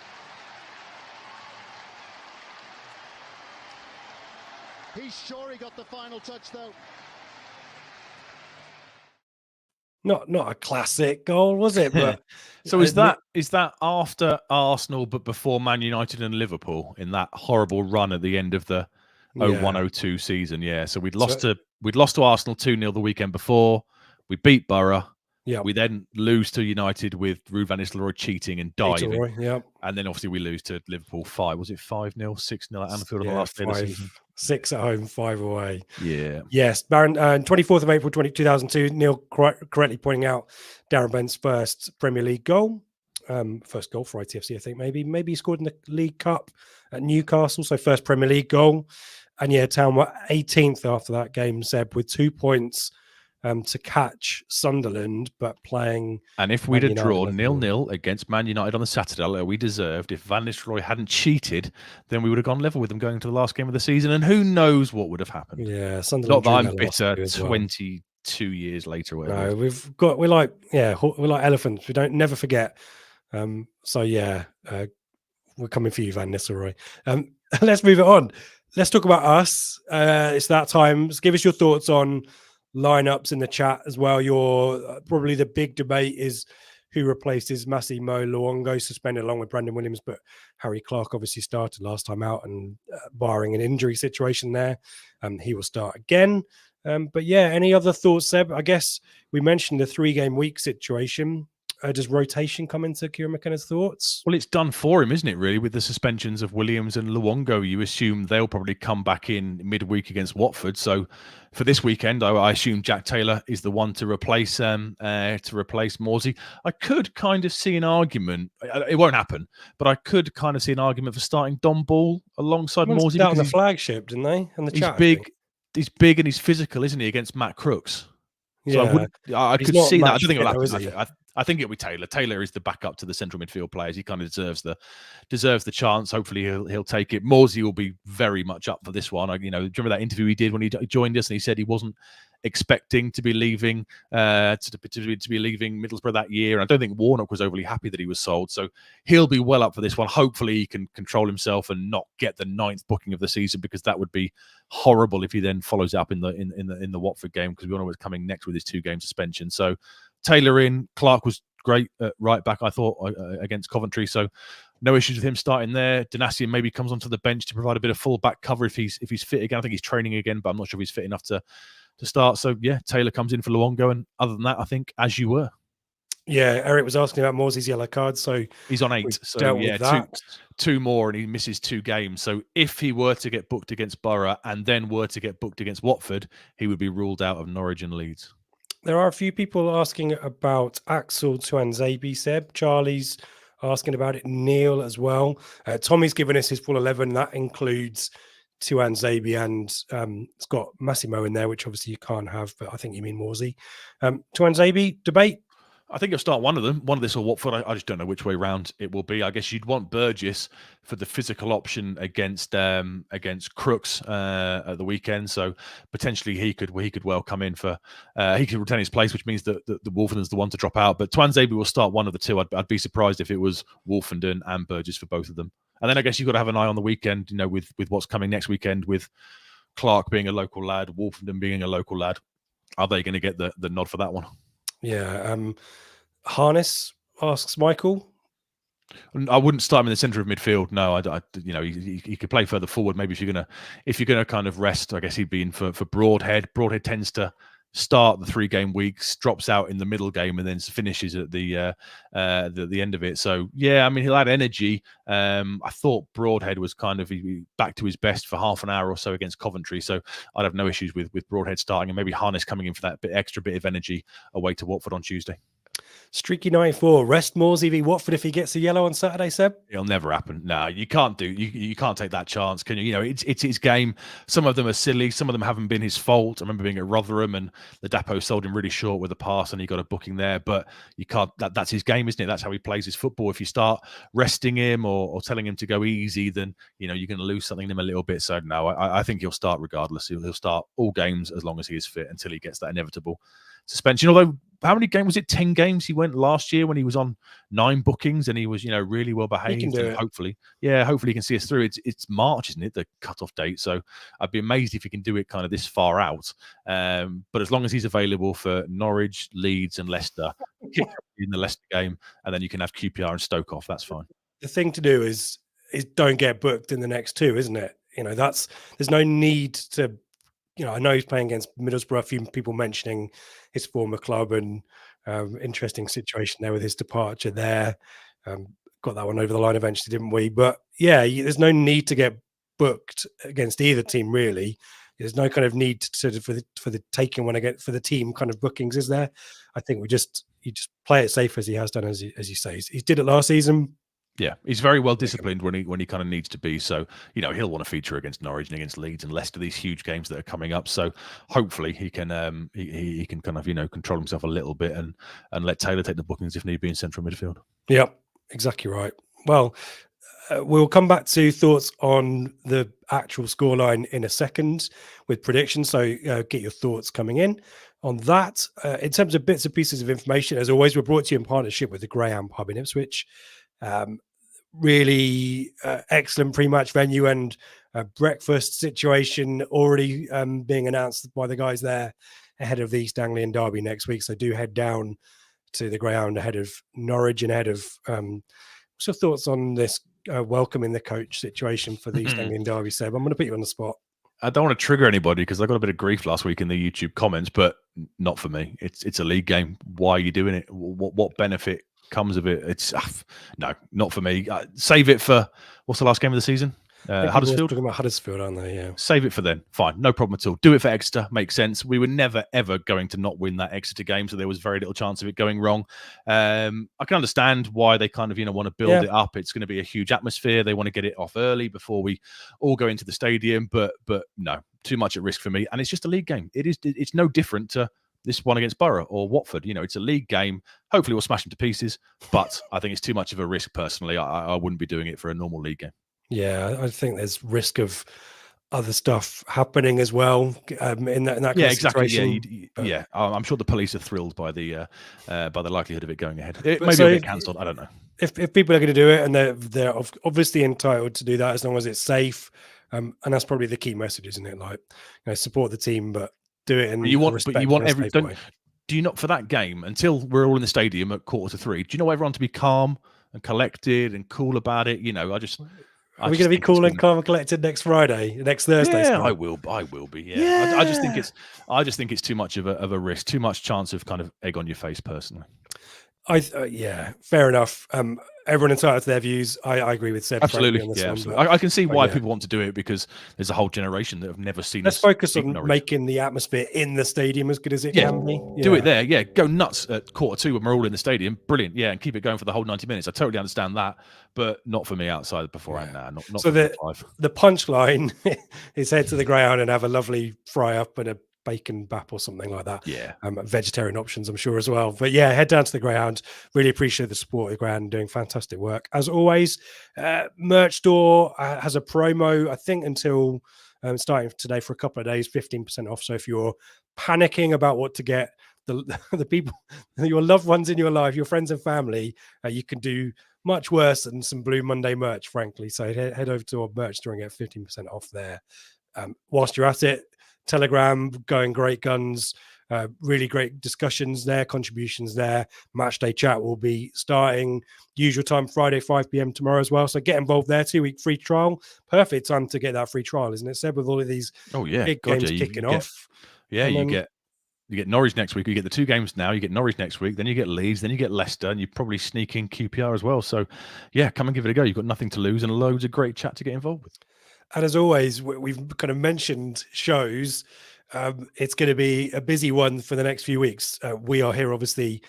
He's sure he got the final touch, though. Not a classic goal, was it? But so is that after Arsenal but before Man United and Liverpool in that horrible run at the end of the 01-02 season? Yeah. So we'd lost to Arsenal 2-0 the weekend before. We beat Borough. Yeah. We then lose to United with Ruud van Nistelrooy cheating and diving. Yeah. And then obviously we lose to Liverpool 5. Was it 5-0, 6-0 at Anfield on the last day of the season? 6 at home, 5 away. Yeah. Yes. Baron, 24th of April 2002, Neil correctly pointing out Darren Bent's first Premier League goal. First goal for ITFC, I think. Maybe he scored in the League Cup at Newcastle. So first Premier League goal. And yeah, Town were 18th after that game, Seb, with 2 points to catch Sunderland, but playing. And if we'd have drawn 0-0 against Man United on the Saturday, like we deserved, if Van Nistelrooy hadn't cheated, then we would have gone level with them going to the last game of the season. And who knows what would have happened? Yeah, Sunderland. Not that I'm bitter 22 years later. Whatever. No, we're like elephants. We don't never forget. So yeah, we're coming for you, Van Nistelrooy. Let's move it on. Let's talk about us. It's that time. Just give us your thoughts on lineups in the chat as well. Your probably the big debate is who replaces Massimo Luongo, suspended along with Brandon Williams, but Harry Clark obviously started last time out, and barring an injury situation there, he will start again. But yeah, any other thoughts, Seb? I guess we mentioned the 3-game week situation. Does rotation come into Kieran McKenna's thoughts? Well, it's done for him, isn't it, really, with the suspensions of Williams and Luongo? You assume they'll probably come back in midweek against Watford. So for this weekend, I assume Jack Taylor is the one to replace Morsey. I could kind of see an argument. It won't happen, but I could kind of see an argument for starting Don Ball alongside Morsey. Down the Flagship, didn't they? And he's big. He's big and he's physical, isn't he, against Matt Crooks? So yeah, I could see that. I don't think it'll happen. I think it'll be Taylor. Taylor is the backup to the central midfield players. He kind of deserves the chance. Hopefully he'll take it. Morsey will be very much up for this one. Do you remember that interview he did when he joined us, and he said he wasn't expecting to be leaving to be leaving Middlesbrough that year. And I don't think Warnock was overly happy that he was sold. So he'll be well up for this one. Hopefully he can control himself and not get the 9th booking of the season, because that would be horrible if he then follows up in the Watford game, because we all know what's coming next with his 2-game suspension. So Taylor in. Clark was great at right back, I thought, against Coventry. So no issues with him starting there. Donacien maybe comes onto the bench to provide a bit of full back cover if he's fit again. I think he's training again, but I'm not sure if he's fit enough to start. So yeah, Taylor comes in for Luongo, and other than that, I think as you were. Yeah, Eric was asking about Morsey's yellow card, so he's on 8. So yeah, two more, and he misses 2 games. So if he were to get booked against Borough and then were to get booked against Watford, he would be ruled out of Norwich and Leeds. There are a few people asking about Axel Tuanzebe, Seb. Charlie's asking about it. Neil as well. Tommy's given us his full 11. That includes Tuanzebe and it's got Massimo in there, which obviously you can't have, but I think you mean Morsey. Tuanzebe, debate? I think you'll start one of them. One of this or Watford. I just don't know which way round it will be. I guess you'd want Burgess for the physical option against Crooks at the weekend. So potentially he could well come in for he could retain his place, which means that the Wolfenden's the one to drop out. But Tuanzebe will start one of the two. I'd be surprised if it was Wolfenden and Burgess for both of them. And then I guess you've got to have an eye on the weekend, with what's coming next weekend, with Clark being a local lad, Wolfenden being a local lad. Are they going to get the nod for that one? Yeah. Harness asks Michael. I wouldn't start him in the centre of midfield. No, he could play further forward. Maybe if you're gonna kind of rest, I guess he'd be in for Broadhead. Broadhead tends to start the 3-game weeks, drops out in the middle game, and then finishes at the end of it. So yeah, I mean, he'll add energy. I thought Broadhead was kind of back to his best for half an hour or so against Coventry, so I'd have no issues with Broadhead starting, and maybe Harness coming in for that extra bit of energy away to Watford on Tuesday. Streaky 94, rest Morsey v Watford if he gets a yellow on Saturday, Seb? It'll never happen. No, you can't you can't take that chance, can you? It's his game. Some of them are silly, some of them haven't been his fault. I remember being at Rotherham and the Dapo sold him really short with a pass and he got a booking there, but you can't, that's his game, isn't it? That's how he plays his football. If you start resting him or telling him to go easy, then you're going to lose something in him a little bit. So no, I think he'll start regardless. He'll start all games as long as he is fit until he gets that inevitable suspension. Although, how many games was it? 10 games he went last year when he was on 9 bookings and he was, really well behaved. He can do and it. hopefully he can see us through. It's March, isn't it? The cutoff date. So I'd be amazed if he can do it kind of this far out. But as long as he's available for Norwich, Leeds, and Leicester, in the Leicester game, and then you can have QPR and Stoke off. That's fine. The thing to do is don't get booked in the next 2, isn't it? There's no need to. I know he's playing against Middlesbrough. A few people mentioning his former club and interesting situation there with his departure there. Got that one over the line eventually, didn't we? But yeah, there's no need to get booked against either team really. There's no kind of need for the taking one again for the team kind of bookings, is there? I think you just play it safe as he has done, as you say. He did it last season. Yeah, he's very well disciplined when he kind of needs to be. So, he'll want to feature against Norwich and against Leeds and Leicester, these huge games that are coming up. So hopefully he can he can kind of control himself a little bit and let Taylor take the bookings if need be in central midfield. Yeah, exactly right. Well, we'll come back to thoughts on the actual scoreline in a second with predictions. So get your thoughts coming in on that. In terms of bits and pieces of information, as always, we're brought to you in partnership with the Graham Pub in Ipswich. Really excellent pre-match venue and breakfast situation already being announced by the guys there ahead of the East Anglian derby next week. So do head down to the ground ahead of Norwich and ahead of what's your thoughts on this welcoming the coach situation for the East Anglian derby, Seb? I'm going to put you on the spot. I don't want to trigger anybody because I got a bit of grief last week in the YouTube comments, but not for me. It's a league game. Why are you doing it? What benefit comes of it? It's no, not for me. Save it for what's the last game of the season? Huddersfield. Talking about Huddersfield, aren't they? Yeah. Save it for then. Fine, no problem at all. Do it for Exeter. Makes sense. We were never ever going to not win that Exeter game, so there was very little chance of it going wrong. I can understand why they kind of want to build it up. It's going to be a huge atmosphere. They want to get it off early before we all go into the stadium. But no, too much at risk for me. And it's just a league game. It's no different to this one against Borough or Watford. It's a league game. Hopefully we'll smash them to pieces, but I think it's too much of a risk personally. I wouldn't be doing it for a normal league game. Yeah, I think there's risk of other stuff happening as well in that kind of exactly. situation. Yeah, I'm sure the police are thrilled by the likelihood of it going ahead. Maybe it'll get cancelled. I don't know. If people are going to do it, and they're obviously entitled to do that as long as it's safe, and that's probably the key message, isn't it? Like, support the team, but do it in Do you want way. Do you not for that game until we're all in the stadium at 2:45? Do you know everyone to be calm and collected and cool about it? Are we going to be cool and calm and collected next Thursday? Yeah, I will be. Yeah. I just think it's too much of a risk, too much chance of kind of egg on your face. Personally, fair enough. Everyone entitled to their views. I agree with Seb. Absolutely, on this one, absolutely. I can see why people want to do it because there's a whole generation that have never seen. Let's focus on making the atmosphere in the stadium as good as it can be. Do it there. Yeah, go nuts at 2:45 when we're all in the stadium. Brilliant. Yeah, and keep it going for the whole 90 minutes. I totally understand that, but not for me outside beforehand. Nah, not so for the punchline is head to the ground and have a lovely fry up and a bacon bap or something like that. Yeah. Vegetarian options, I'm sure, as well. But yeah, head down to the ground. Really appreciate the support of the ground, doing fantastic work. As always, merch store has a promo, I think, until starting today for a couple of days, 15% off. So if you're panicking about what to get, the people, your loved ones in your life, your friends and family, you can do much worse than some Blue Monday merch, frankly. So head over to our merch store and get 15% off there. Whilst you're at it, Telegram going great guns, really great discussions there, contributions there. Match day chat will be starting usual time Friday 5 p.m. tomorrow as well. So get involved there. 2-week free trial, perfect time to get that free trial, isn't it, Seb? With all of these big games kicking off. You get Norwich next week. You get the 2 games now. You get Norwich next week. Then you get Leeds. Then you get Leicester, and you probably sneak in QPR as well. So yeah, come and give it a go. You've got nothing to lose and loads of great chat to get involved with. And as always, we've kind of mentioned shows. It's going to be a busy one for the next few weeks. We are here, obviously,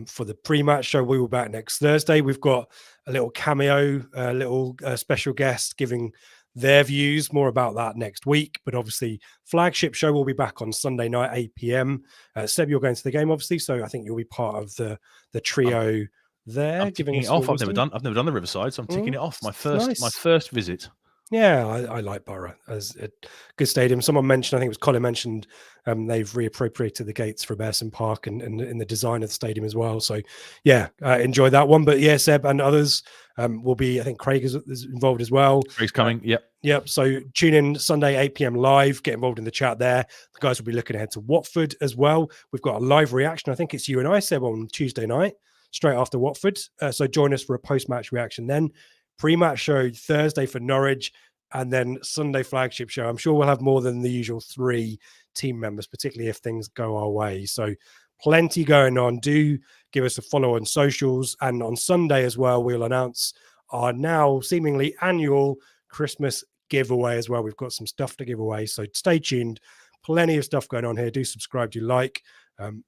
for the pre-match show. We will be back next Thursday. We've got a little cameo, a little special guest giving their views. More about that next week. But obviously, Flagship Show will be back on Sunday night, 8 p.m. Seb, you're going to the game, obviously, so I think you'll be part of the trio there. I'm ticking it off. I've never done the Riverside, so I'm ticking it off. My first visit. Yeah, I like Borough as a good stadium. Someone mentioned, I think it was Colin mentioned, they've reappropriated the gates for Bearson Park and in the design of the stadium as well. So, yeah, enjoy that one. But yeah, Seb and others will be, I think Craig is involved as well. Craig's coming. Yep. Yep. So tune in Sunday, 8 p.m. live. Get involved in the chat there. The guys will be looking ahead to Watford as well. We've got a live reaction. I think it's you and I, Seb, on Tuesday night, straight after Watford. So join us for a post-match reaction then. Pre-match show Thursday for Norwich, and then Sunday flagship show. I'm sure we'll have more than the usual 3 team members, particularly if things go our way. So plenty going on. Do give us a follow on socials. And on Sunday as well, we'll announce our now seemingly annual Christmas giveaway as well. We've got some stuff to give away. So stay tuned. Plenty of stuff going on here. Do subscribe, do like.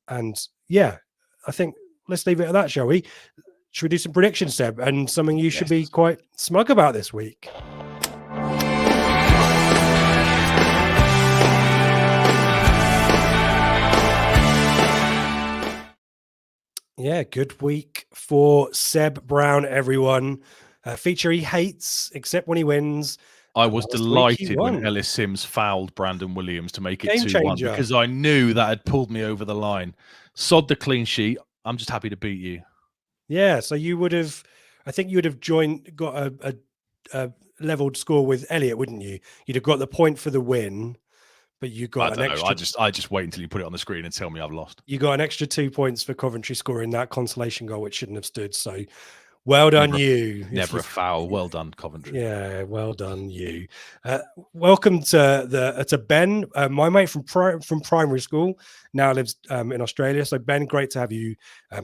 And yeah, I think let's leave it at that, shall we? Should we do some predictions, Seb? And something you should be quite smug about this week. Yeah, good week for Seb Brown, everyone. Feature he hates, except when he wins. I was delighted when Ellis Sims fouled Brandon Williams to make it Game 2-1 changer. because I knew that had pulled me over the line. Sod the clean sheet. I'm just happy to beat you. Yeah, so you would have, I think you would have got a leveled score with Elliot, wouldn't you? You'd have got the point for the win, but you got an extra. I just wait until you put it on the screen and tell me I've lost. You got an extra 2 points for Coventry scoring that consolation goal, which shouldn't have stood. So well done, you. Never a foul. Well done, Coventry. Yeah, well done, you. Welcome to Ben, my mate from primary school, now lives in Australia. So Ben, great to have you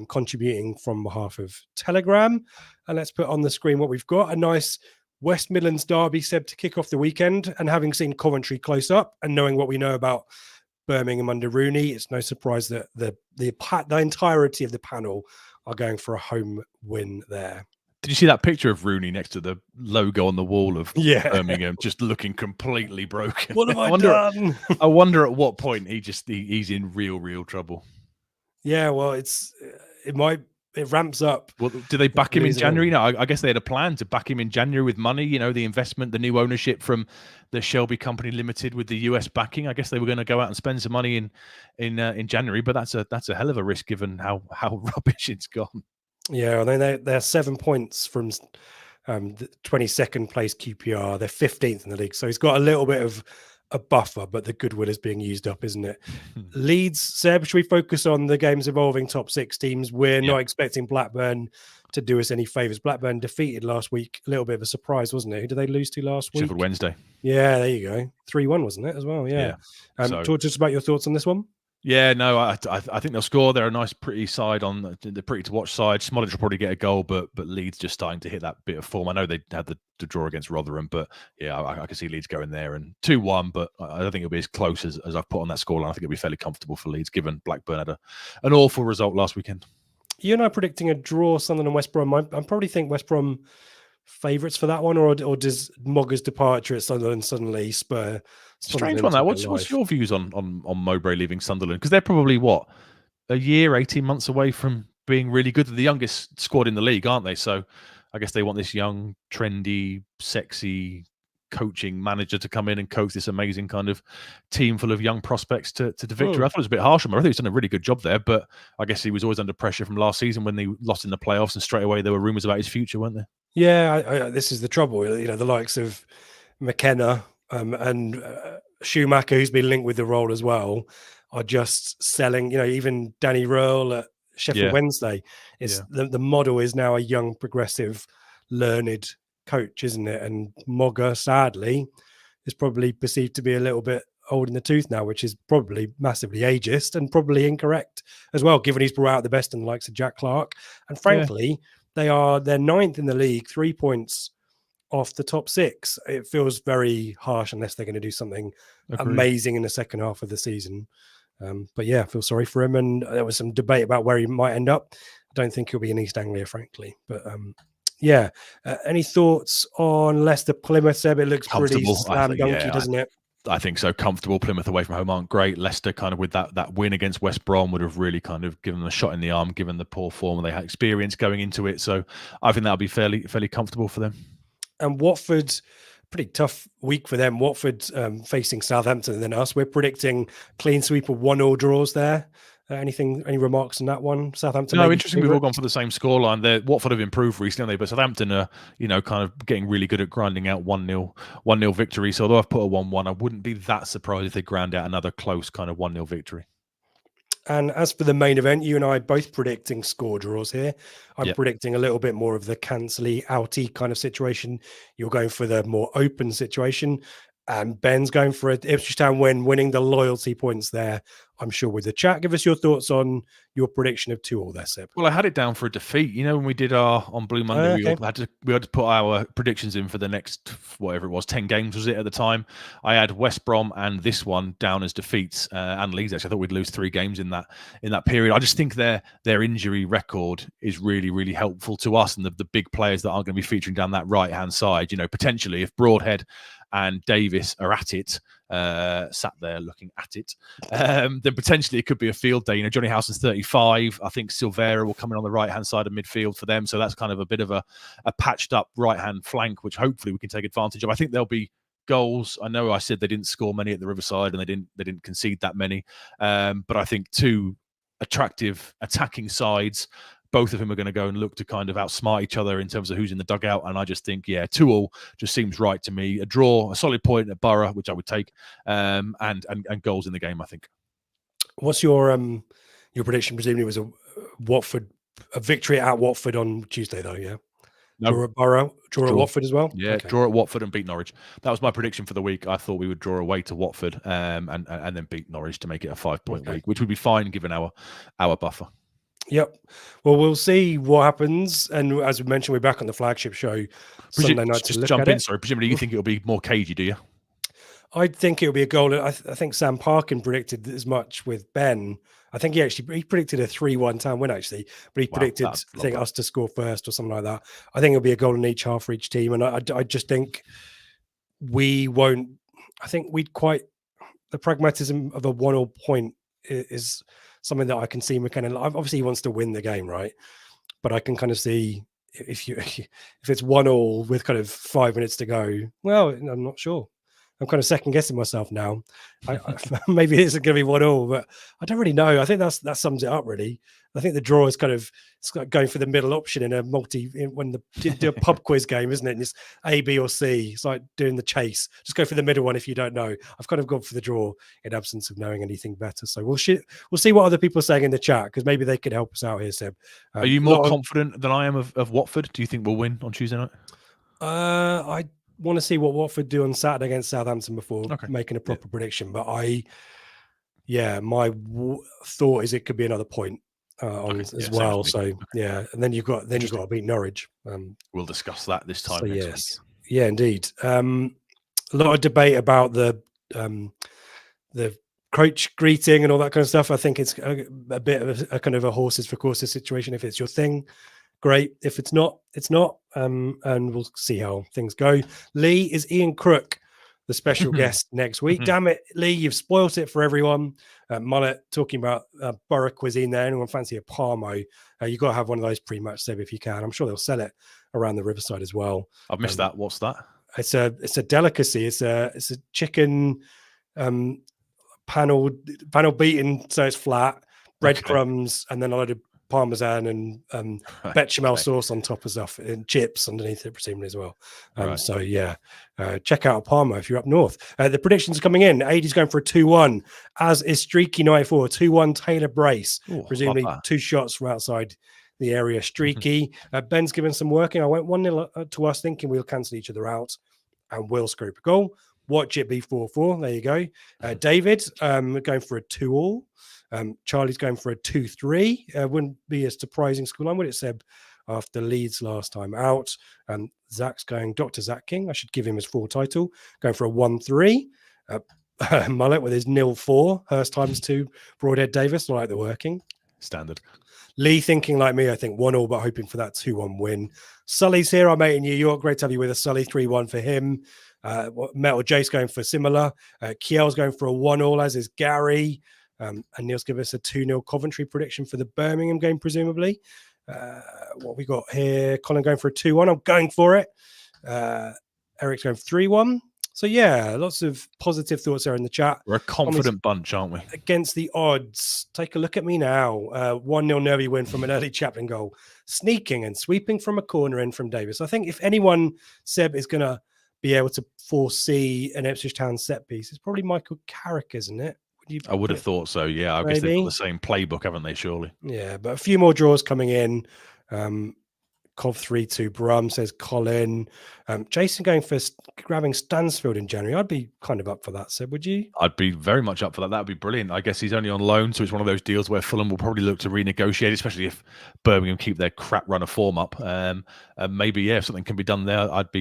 contributing from behalf of Telegram. And let's put on the screen what we've got. A nice West Midlands derby, Seb, to kick off the weekend. And having seen Coventry close up and knowing what we know about Birmingham under Rooney, it's no surprise that the entirety of the panel are going for a home win there. Did you see that picture of Rooney next to the logo on the wall of Birmingham, just looking completely broken? What have I done? I wonder at what point he's in real trouble. Yeah, well, it ramps up. Well, do they back him in January? No, I guess they had a plan to back him in January with money. You know, the investment, the new ownership from the Shelby Company Limited with the US backing. I guess they were going to go out and spend some money in January, but that's a hell of a risk given how rubbish it's gone. Yeah, I mean they're 7 points from the 22nd place QPR. They're 15th in the league, so he's got a little bit of a buffer, but the goodwill is being used up, isn't it? Leeds, Seb, should we focus on the games involving top 6 teams? We're not expecting Blackburn to do us any favours. Blackburn defeated last week. A little bit of a surprise, wasn't it? Who did they lose to last week? Sheffield Wednesday. Yeah, there you go. 3-1, wasn't it, as well? Yeah. Talk to us about your thoughts on this one. Yeah, no, I think they'll score. They're a nice, pretty side on the pretty to watch side. Smolledge will probably get a goal, but Leeds just starting to hit that bit of form. I know they had the draw against Rotherham, but yeah, I can see Leeds going there and 2-1. But I don't think it'll be as close as I've put on that scoreline. I think it'll be fairly comfortable for Leeds, given Blackburn had an awful result last weekend. You and I predicting a draw, Sunderland and West Brom. I probably think West Brom favourites for that one, or does Mogger's departure at Sunderland suddenly spur? Strange one, that. What's your views on Mowbray leaving Sunderland? Because they're probably, a year, 18 months away from being really good. They're the youngest squad in the league, aren't they? So I guess they want this young, trendy, sexy coaching manager to come in and coach this amazing kind of team full of young prospects to victory. I thought it was a bit harsh on him. I think he's done a really good job there, but I guess he was always under pressure from last season when they lost in the playoffs, and straight away there were rumours about his future, weren't there? Yeah, this is the trouble. You know, the likes of McKenna and Schumacher, who's been linked with the role as well, are just selling. You know, even Danny Röhl at Sheffield Wednesday. It's the model is now a young, progressive, learned coach, isn't it? And Mogger, sadly, is probably perceived to be a little bit old in the tooth now, which is probably massively ageist and probably incorrect as well, given he's brought out the best in the likes of Jack Clark. And frankly, they're 9th in the league, 3 points off the top 6. It feels very harsh unless they're going to do something amazing in the second half of the season. But yeah, I feel sorry for him. And there was some debate about where he might end up. I don't think he'll be in East Anglia, frankly. But any thoughts on Leicester Plymouth, Seb? It looks pretty slam dunky, doesn't it? I think so. Comfortable. Plymouth away from home aren't great. Leicester kind of with that win against West Brom would have really kind of given them a shot in the arm, given the poor form they had experience going into it. So I think that'll be fairly comfortable for them. And Watford pretty tough week for them. Watford facing Southampton and then us. We're predicting clean sweep of 1-1 draws there. Any remarks on that one? Southampton. No, interesting. We've all gone for the same scoreline. Watford have improved recently, but Southampton are, kind of getting really good at grinding out 1-0 victory. So although I've put a 1-1, I wouldn't be that surprised if they ground out another close kind of 1-0 victory. And as for the main event, you and I are both predicting score draws here. I'm predicting a little bit more of the cancely outy kind of situation. You're going for the more open situation. And Ben's going for an Ipswich Town win, winning the loyalty points there, I'm sure, with the chat. Give us your thoughts on your prediction of 2-2 there, Seb. Well, I had it down for a defeat. When we did on Blue Monday, we had to put our predictions in for the next, whatever it was, 10 games was it at the time. I had West Brom and this one down as defeats, and Leeds. Actually, I thought we'd lose 3 games in that period. I just think their injury record is really, really helpful to us and the big players that aren't going to be featuring down that right-hand side. Potentially if Broadhead and Davis are at it, sat there looking at it, then potentially it could be a field day. Johnny Howson's 35. I think Silvera will come in on the right-hand side of midfield for them. So that's kind of a bit of a patched up right-hand flank, which hopefully we can take advantage of. I think there'll be goals. I know I said they didn't score many at the Riverside and they didn't concede that many. But I think 2 attractive attacking sides. Both of them are going to go and look to kind of outsmart each other in terms of who's in the dugout. And I just think, 2-2 just seems right to me. A draw, a solid point at Borough, which I would take, and goals in the game, I think. What's your prediction? Presumably it was a victory at Watford on Tuesday, though, yeah? No. Draw at Borough, draw at Watford as well? Yeah, okay. Draw at Watford and beat Norwich. That was my prediction for the week. I thought we would draw away to Watford and then beat Norwich to make it a 5-point week, which would be fine given our buffer. Yep. Well, we'll see what happens. And as we mentioned, we're back on the Flagship Show Sunday night to look at it. Sorry, presumably you think it'll be more cagey, do you? I think it'll be a goal. I think Sam Parkin predicted as much with Ben. I think he predicted a 3-1 Town win, actually. But he predicted, I think, us to score first or something like that. I think it'll be a goal in each half for each team. And I just think we won't. I think the pragmatism of a 1-1 point is something that I can see McKenna. Obviously, he wants to win the game, right? But I can kind of see if it's 1-1 with kind of 5 minutes to go. Well, I'm not sure. I'm kind of second guessing myself now. Maybe it isn't going to be 1-1, but I don't really know. I think that sums it up really. I think the draw is it's like going for the middle option in when the pub quiz game, isn't it? And it's A, B, or C. It's like doing the chase. Just go for the middle one if you don't know. I've kind of gone for the draw in absence of knowing anything better. So we'll see what other people are saying in the chat because maybe they could help us out here, Seb. Are you more confident than I am of Watford? Do you think we'll win on Tuesday night? I want to see what Watford do on Saturday against Southampton before making a proper prediction. But my thought is it could be another point as well. So and then you've got to beat Norwich. We'll discuss that this time. So, next week. Yeah, indeed. A lot of debate about the coach greeting and all that kind of stuff. I think it's a bit of a kind of a horses for courses situation. If it's your thing, great. If it's not, it's not. And we'll see how things go. Lee, is Ian Crook the special guest next week? Damn it, Lee, you've spoilt it for everyone. Mullet talking about Borough cuisine there. Anyone fancy a Parmo? You've got to have one of those pre-match, Seb, if you can. I'm sure they'll sell it around the Riverside as well. I've missed that. What's that? It's a delicacy. It's a chicken panel beaten, so it's flat, breadcrumbs, and then a load of Parmesan and bechamel sauce on top of stuff, and chips underneath it, presumably as well. So check out Parma if you're up north. The predictions are coming in. AD's going for a 2-1, as is Streaky 94, 2-1 Taylor Brace. Ooh, presumably 2 shots from outside the area. Streaky. Ben's given some working. I went 1-0 to us, thinking we'll cancel each other out, and we'll scoop a goal. Watch it be 4-4. There you go. David going for a 2-2. Charlie's going for a 2-3. Wouldn't be a surprising scoreline, would it, Seb, after Leeds last time out? Zach's going, Dr. Zach King, I should give him his full title, going for a 1-3. Mullet with his 0-4. Hurst times 2. Broadhead Davis, I like the working. Standard. Lee thinking like me, I think 1-1, but hoping for that 2-1 win. Sully's here, I'm in New York. Great to have you with us, Sully. 3-1 for him. Metal Jace going for similar. Kiel's going for a 1-1, as is Gary. And Neil's given us a 2-0 Coventry prediction for the Birmingham game, presumably. What we got here? Colin going for a 2-1. I'm going for it. Eric's going for 3-1. So yeah, lots of positive thoughts there in the chat. We're a confident bunch, aren't we? Against the odds. Take a look at me now. 1-0 nervy win from an early Chaplin goal. Sneaking and sweeping from a corner in from Davis. I think if anyone, Seb, is going to be able to foresee an Ipswich Town set piece, it's probably Michael Carrick, isn't it? I would have thought so, yeah. I guess they've got the same playbook, haven't they, surely? Yeah, but a few more draws coming in. Cov 3-2 Brum, says Colin. Jason going for grabbing Stansfield in January. I'd be kind of up for that, Seb, would you? I'd be very much up for that. That'd be brilliant. I guess he's only on loan, so it's one of those deals where Fulham will probably look to renegotiate, especially if Birmingham keep their crap run of form up. Maybe, yeah, if something can be done there, I'd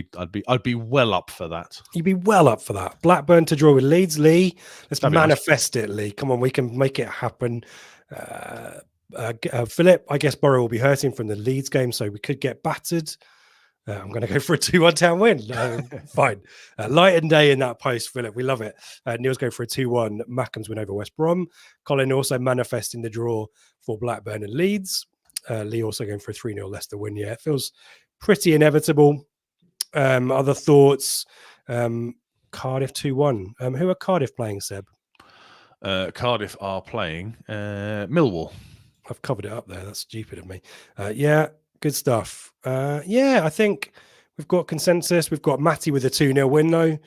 be well up for that. You'd be well up for that. Blackburn to draw with Leeds, Lee. Let's manifest it, Lee. Come on, we can make it happen. Philip, I guess Borough will be hurting from the Leeds game, so we could get battered. I'm going to go for a 2-1 Town win. Fine. Light and day in that post, Philip. We love it. Neil's going for a 2-1 Mackham's win over West Brom. Colin also manifesting the draw for Blackburn and Leeds. Lee also going for a 3-0 Leicester win. Yeah, it feels pretty inevitable. Other thoughts? Cardiff 2-1. Who are Cardiff playing, Seb? Cardiff are playing Millwall. I've covered it up there. That's stupid of me. Yeah, good stuff. Yeah, I think we've got consensus. We've got Matty with a 2-0 win, though.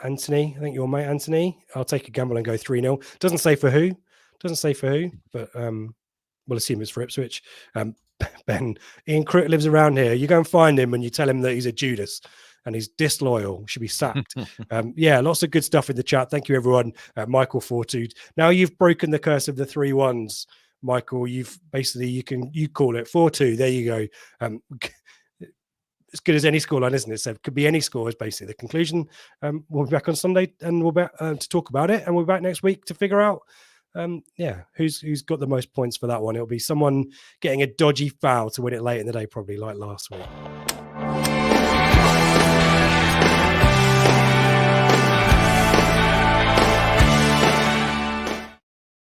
Anthony, I think your mate, Anthony. I'll take a gamble and go 3-0. Doesn't say for who. But we'll assume it's for Ipswich. Ben, Ian Crook lives around here. You go and find him and you tell him that he's a Judas and he's disloyal, should be sacked. Yeah, lots of good stuff in the chat. Thank you, everyone. Michael Fortude. Now you've broken the curse of the 3-1s, Michael. You've basically, you call it 4-2. There you go. As good as any scoreline, isn't it? So it could be any score is basically the conclusion. We'll be back on Sunday and we'll be to talk about it. And we'll be back next week to figure out who's got the most points for that one. It'll be someone getting a dodgy foul to win it late in the day, probably like last week.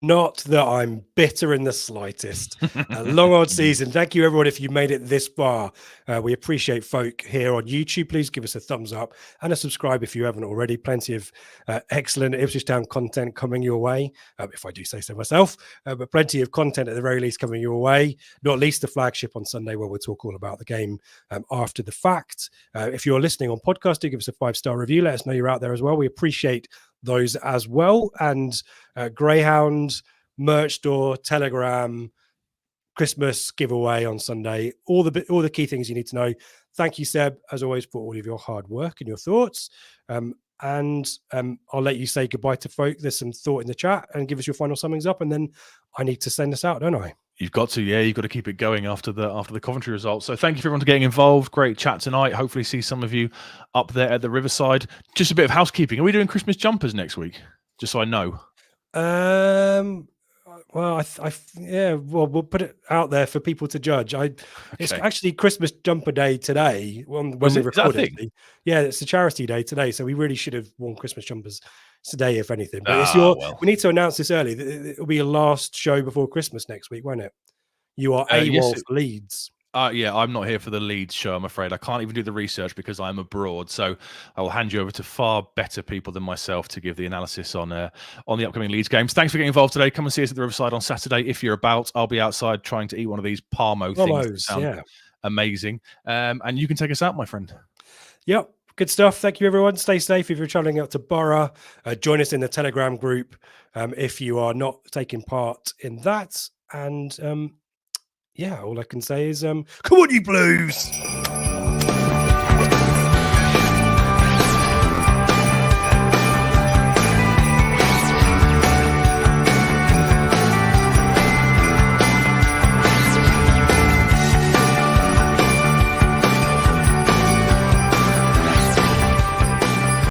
Not that I'm bitter in the slightest. A long old season. Thank you, everyone, if you made it this far. We appreciate folk here on YouTube. Please give us a thumbs up and a subscribe if you haven't already. Plenty of excellent Ipswich Town content coming your way, if I do say so myself. But plenty of content at the very least coming your way, not least the flagship on Sunday where we'll talk all about the game after the fact. If you're listening on podcast, do give us a 5-star review. Let us know you're out there as well. We appreciate those as well. And Greyhound, merch store, Telegram, Christmas giveaway on Sunday, all the key things you need to know. Thank you, Seb, as always, for all of your hard work and your thoughts. And I'll let you say goodbye to folk. There's some thought in the chat and give us your final summings up, and then I need to send us out, don't I? You've got to, yeah. You've got to keep it going after the Coventry results. So thank you for everyone for getting involved. Great chat tonight. Hopefully see some of you up there at the Riverside. Just a bit of housekeeping. Are we doing Christmas jumpers next week? Just so I know. Well, well, we'll put it out there for people to judge. It's actually Christmas jumper day today. When we record it. Yeah, it's a charity day today, so we really should have worn Christmas jumpers today, if anything. But we need to announce this early. It'll be your last show before Christmas next week, won't it? You are AWOL for Leeds. Yeah, I'm not here for the Leeds show, I'm afraid. I can't even do the research because I'm abroad. So I will hand you over to far better people than myself to give the analysis on the upcoming Leeds games. Thanks for getting involved today. Come and see us at the Riverside on Saturday. If you're about, I'll be outside trying to eat one of these Parmo things that sound amazing. And you can take us out, my friend. Yep. Good stuff. Thank you, everyone. Stay safe if you're traveling out to Borough. Join us in the Telegram group if you are not taking part in that. And all I can say is, come on, you Blues!